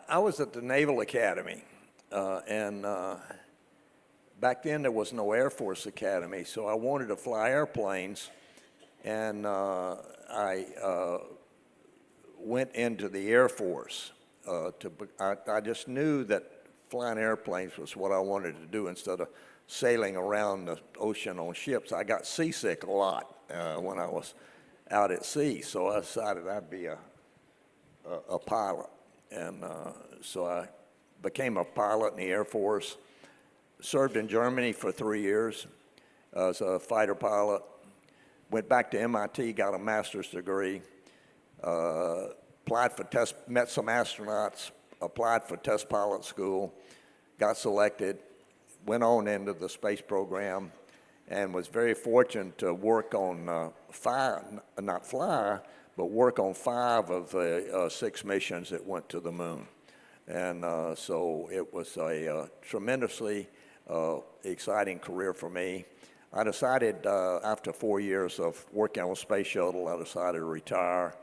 Speaker 10: I was at the Naval Academy, and back then there was no Air Force Academy, so I wanted to fly airplanes, and I went into the Air Force. I just knew that flying airplanes was what I wanted to do instead of sailing around the ocean on ships. I got seasick a lot when I was out at sea, so I decided I'd be a pilot. And so I became a pilot in the Air Force, served in Germany for 3 years as a fighter pilot, went back to MIT, got a master's degree, applied for met some astronauts, applied for test pilot school, got selected, went on into the space program, and was very fortunate to work on not fly, but work on 5 of the 6 missions that went to the moon. And so it was a tremendously exciting career for me. I decided after 4 years of working on a space shuttle, I decided to retire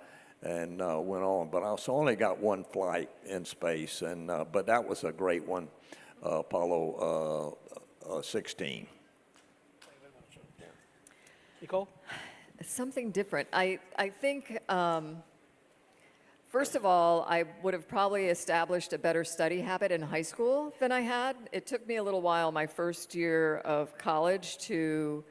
Speaker 10: and went on. But I only got 1 flight in space, and but that was a great one, Apollo 16.
Speaker 6: Nicole?
Speaker 9: Something different. I think, first of all, I would have probably established a better study habit in high school than I had. It took me a little while, my first year of college, to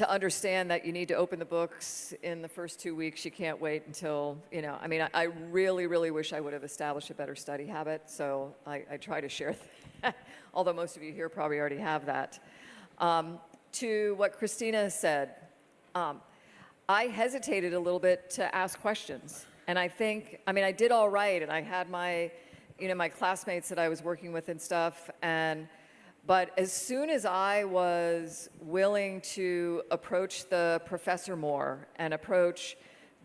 Speaker 9: understand that you need to open the books in the first 2 weeks. You can't wait until, you know, I mean, I really, really wish I would have established a better study habit, so I try to share that, although most of you here probably already have that. To what Christina said, I hesitated a little bit to ask questions. And I think, I mean, I did all right, and I had my, you know, my classmates that I was working with and stuff, but as soon as I was willing to approach the professor more and approach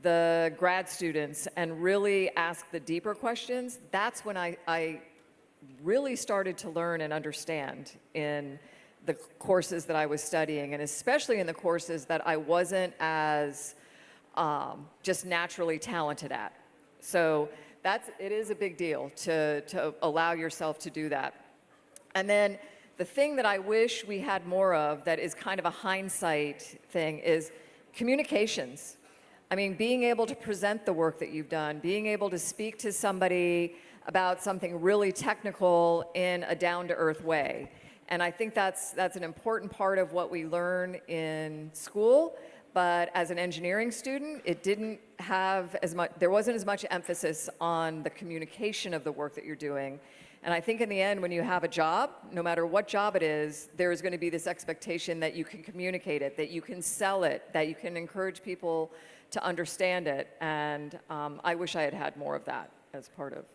Speaker 9: the grad students and really ask the deeper questions, that's when I really started to learn and understand in the courses that I was studying, and especially in the courses that I wasn't as just naturally talented at. So it is a big deal to allow yourself to do that. And then the thing that I wish we had more of that is kind of a hindsight thing is communications. I mean, being able to present the work that you've done, being able to speak to somebody about something really technical in a down-to-earth way. And I think that's an important part of what we learn in school, but as an engineering student, it didn't have as much, there wasn't as much emphasis on the communication of the work that you're doing. And I think in the end, when you have a job, no matter what job it is, there is going to be this expectation that you can communicate it, that you can sell it, that you can encourage people to understand it. And I wish I had had more of that as part of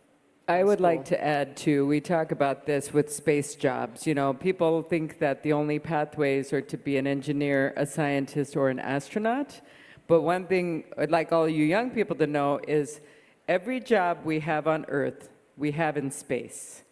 Speaker 11: I would like
Speaker 9: school.
Speaker 11: to add too, we talk about this with space jobs. You know, people think that the only pathways are to be an engineer, a scientist, or an astronaut. But one thing I'd like all you young people to know is every job we have on Earth, we have in space.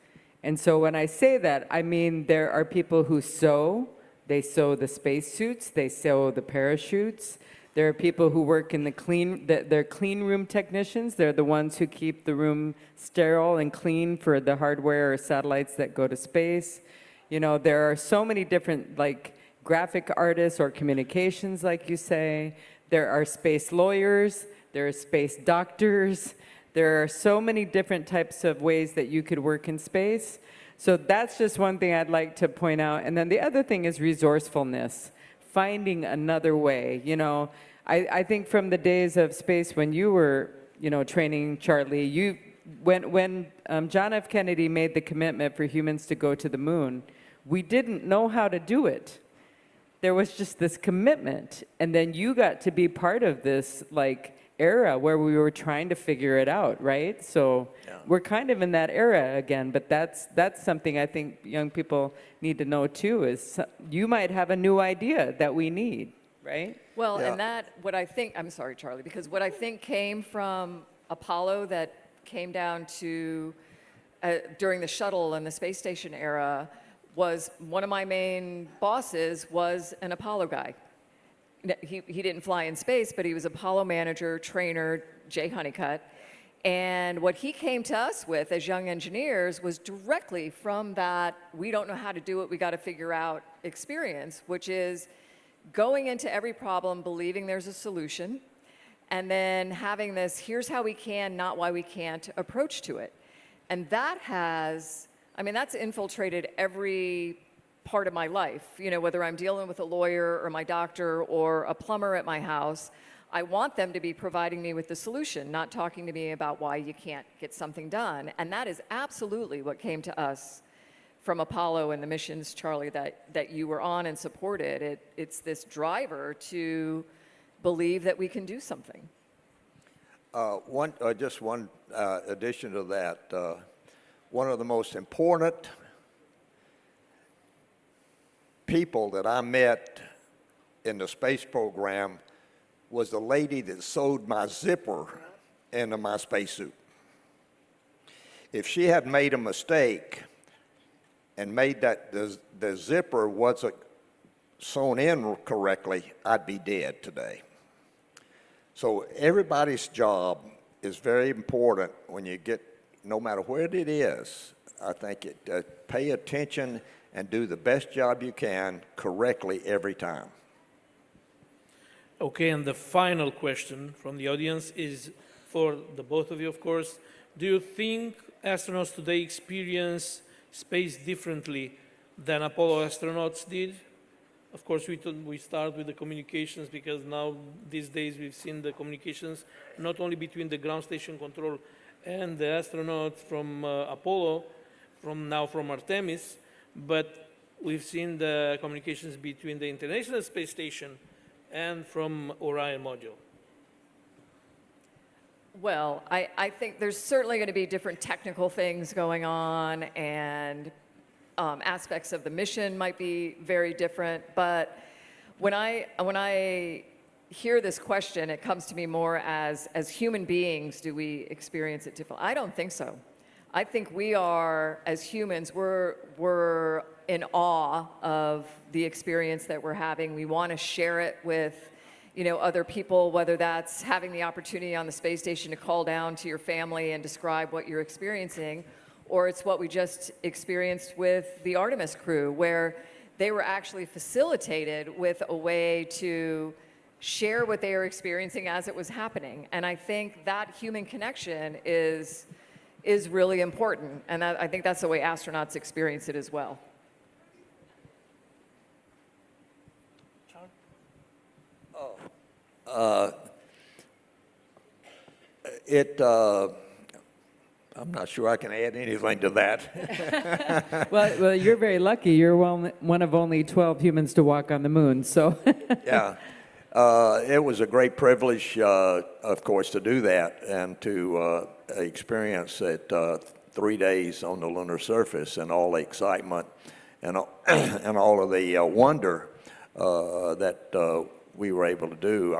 Speaker 11: And so when I say that, I mean there are people who sew. They sew the spacesuits, they sew the parachutes. There are people who work in they're clean room technicians. They're the ones who keep the room sterile and clean for the hardware or satellites that go to space. You know, there are so many different, like, graphic artists or communications, like you say. There are space lawyers. There are space doctors. There are so many different types of ways that you could work in space. So that's just one thing I'd like to point out. And then the other thing is resourcefulness. Finding another way. You know, I think from the days of space when you were, you know, training Charlie, when John F. Kennedy made the commitment for humans to go to the moon, we didn't know how to do it. There was just this commitment, and then you got to be part of this, like, era where we were trying to figure it out, right? So we're kind of in that era again, but that's something I think young people need to know too, is you might have a new idea that we need, right?
Speaker 9: Well, and that, what I think, I'm sorry, Charlie, because what I think came from Apollo that came down to, during the shuttle and the space station era, was one of my main bosses was an Apollo guy. He didn't fly in space, but he was Apollo manager, trainer, Jay Honeycutt. And what he came to us with as young engineers was directly from that, we don't know how to do it, we got to figure out experience, which is going into every problem, believing there's a solution, and then having this, here's how we can, not why we can't, approach to it. And that has, I mean, that's infiltrated every part of my life. You know, whether I'm dealing with a lawyer or my doctor or a plumber at my house, I want them to be providing me with the solution, not talking to me about why you can't get something done. And that is absolutely what came to us from Apollo and the missions, Charlie, that you were on and supported. It's this driver to believe that we can do something.
Speaker 10: Just one addition to that. One of the most important people that I met in the space program was the lady that sewed my zipper into my spacesuit. If she had made a mistake and made that the zipper wasn't sewn in correctly, I'd be dead today. So everybody's job is very important when you get, no matter where it is, I think pay attention and do the best job you can correctly every time.
Speaker 6: Okay, and the final question from the audience is for the both of you, of course. Do you think astronauts today experience space differently than Apollo astronauts did? Of course, we start with the communications, because now, these days, we've seen the communications not only between the ground station control and the astronauts from Apollo, from Artemis, but we've seen the communications between the International Space Station and from Orion module.
Speaker 9: Well, I think there's certainly going to be different technical things going on, and aspects of the mission might be very different. But when I hear this question, it comes to me more as human beings, do we experience it differently? I don't think so. I think we are, as humans, we're in awe of the experience that we're having. We want to share it with, you know, other people, whether that's having the opportunity on the space station to call down to your family and describe what you're experiencing, or it's what we just experienced with the Artemis crew, where they were actually facilitated with a way to share what they were experiencing as it was happening. And I think that human connection is really important, and I think that's the way astronauts experience it as well.
Speaker 10: I'm not sure I can add anything to that.
Speaker 11: Well, you're very lucky. You're one of only 12 humans to walk on the moon, so.
Speaker 10: Yeah. It was a great privilege, of course, to do that and to experience it 3 days on the lunar surface and all the excitement and all of the wonder that we were able to do.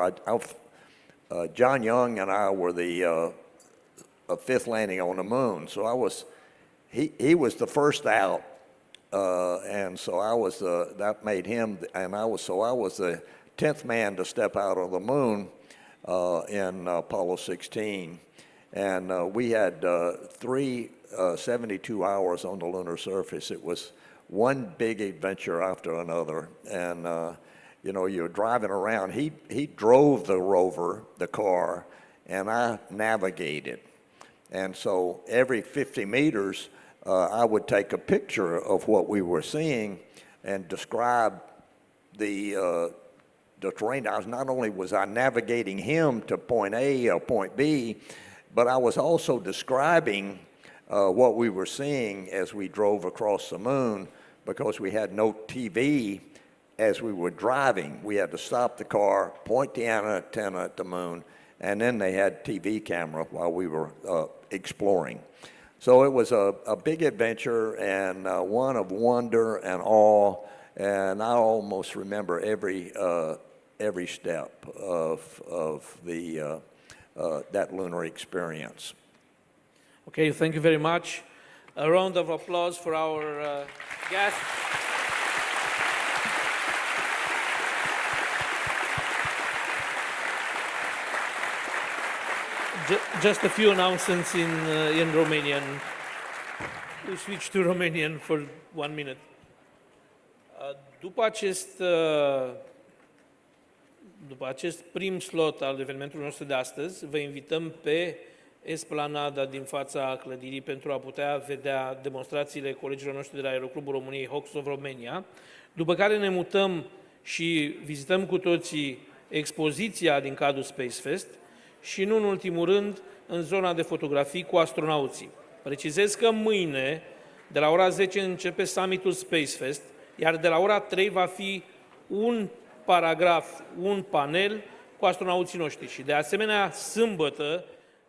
Speaker 10: John Young and I were the fifth landing on the moon, so he was the first out, and so I was that made him, and I was the 10th man to step out on the moon in Apollo 16, and we had 72 hours on the lunar surface. It was one big adventure after another, and you know, you're driving around. He drove the rover, the car, and I navigated. And so every 50 meters, I would take a picture of what we were seeing and describe the terrain. Not only was I navigating him to point A or point B, but I was also describing what we were seeing as we drove across the moon, because we had no TV as we were driving. We had to stop the car, point the antenna at the moon, and then they had TV camera while we were exploring. So it was a big adventure and one of wonder and awe, and I almost remember every step of the that lunar experience.
Speaker 6: Okay, thank you very much. A round of applause for our guests. Just a few announcements in Romanian. We switch to Romanian for 1 minute. După acest prim slot al evenimentului nostru de astăzi, vă invităm pe esplanada din fața clădirii pentru a putea vedea demonstrațiile colegilor noștri de la Aeroclubul României, Hawks of Romania, după care ne mutăm și vizităm cu toții expoziția din cadrul SpaceFest și, nu în ultimul rând, în zona de fotografii cu astronauții. Precizez că mâine, de la ora 10, începe summitul SpaceFest, iar de la ora 3 va fi un paragraf, un panel cu astronauții noștri. Și de asemenea, sâmbătă,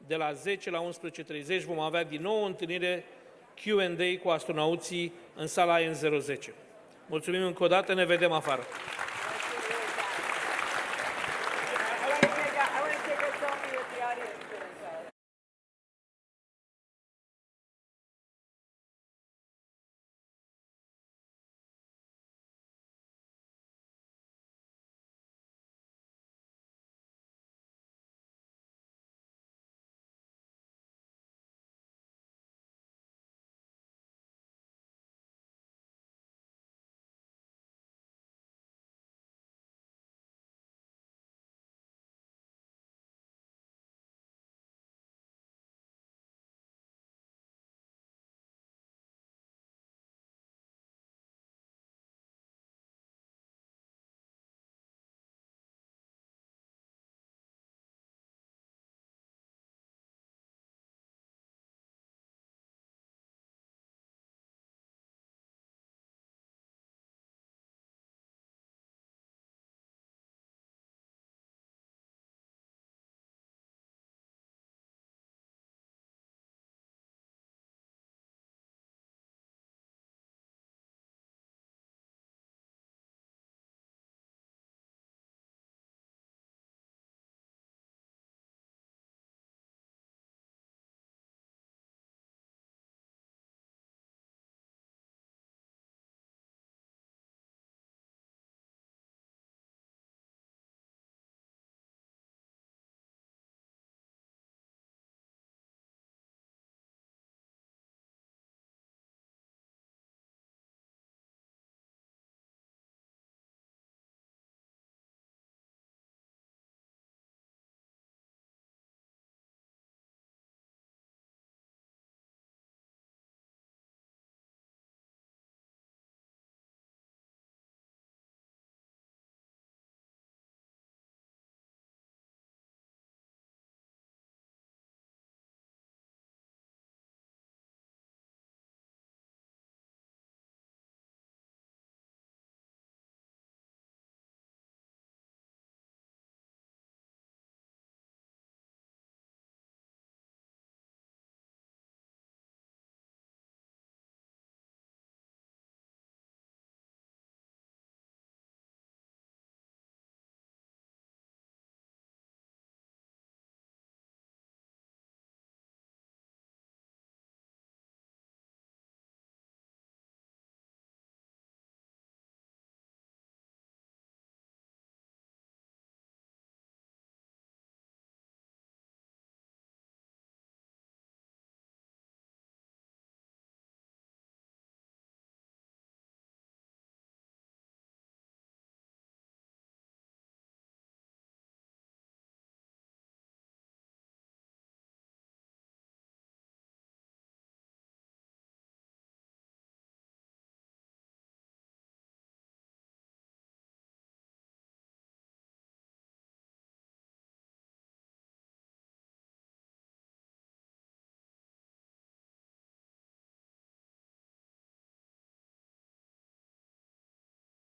Speaker 6: de la 10 la 11:30, vom avea din nou o întâlnire Q&A cu astronauții în sala N010. Mulțumim încă o dată, ne vedem afară!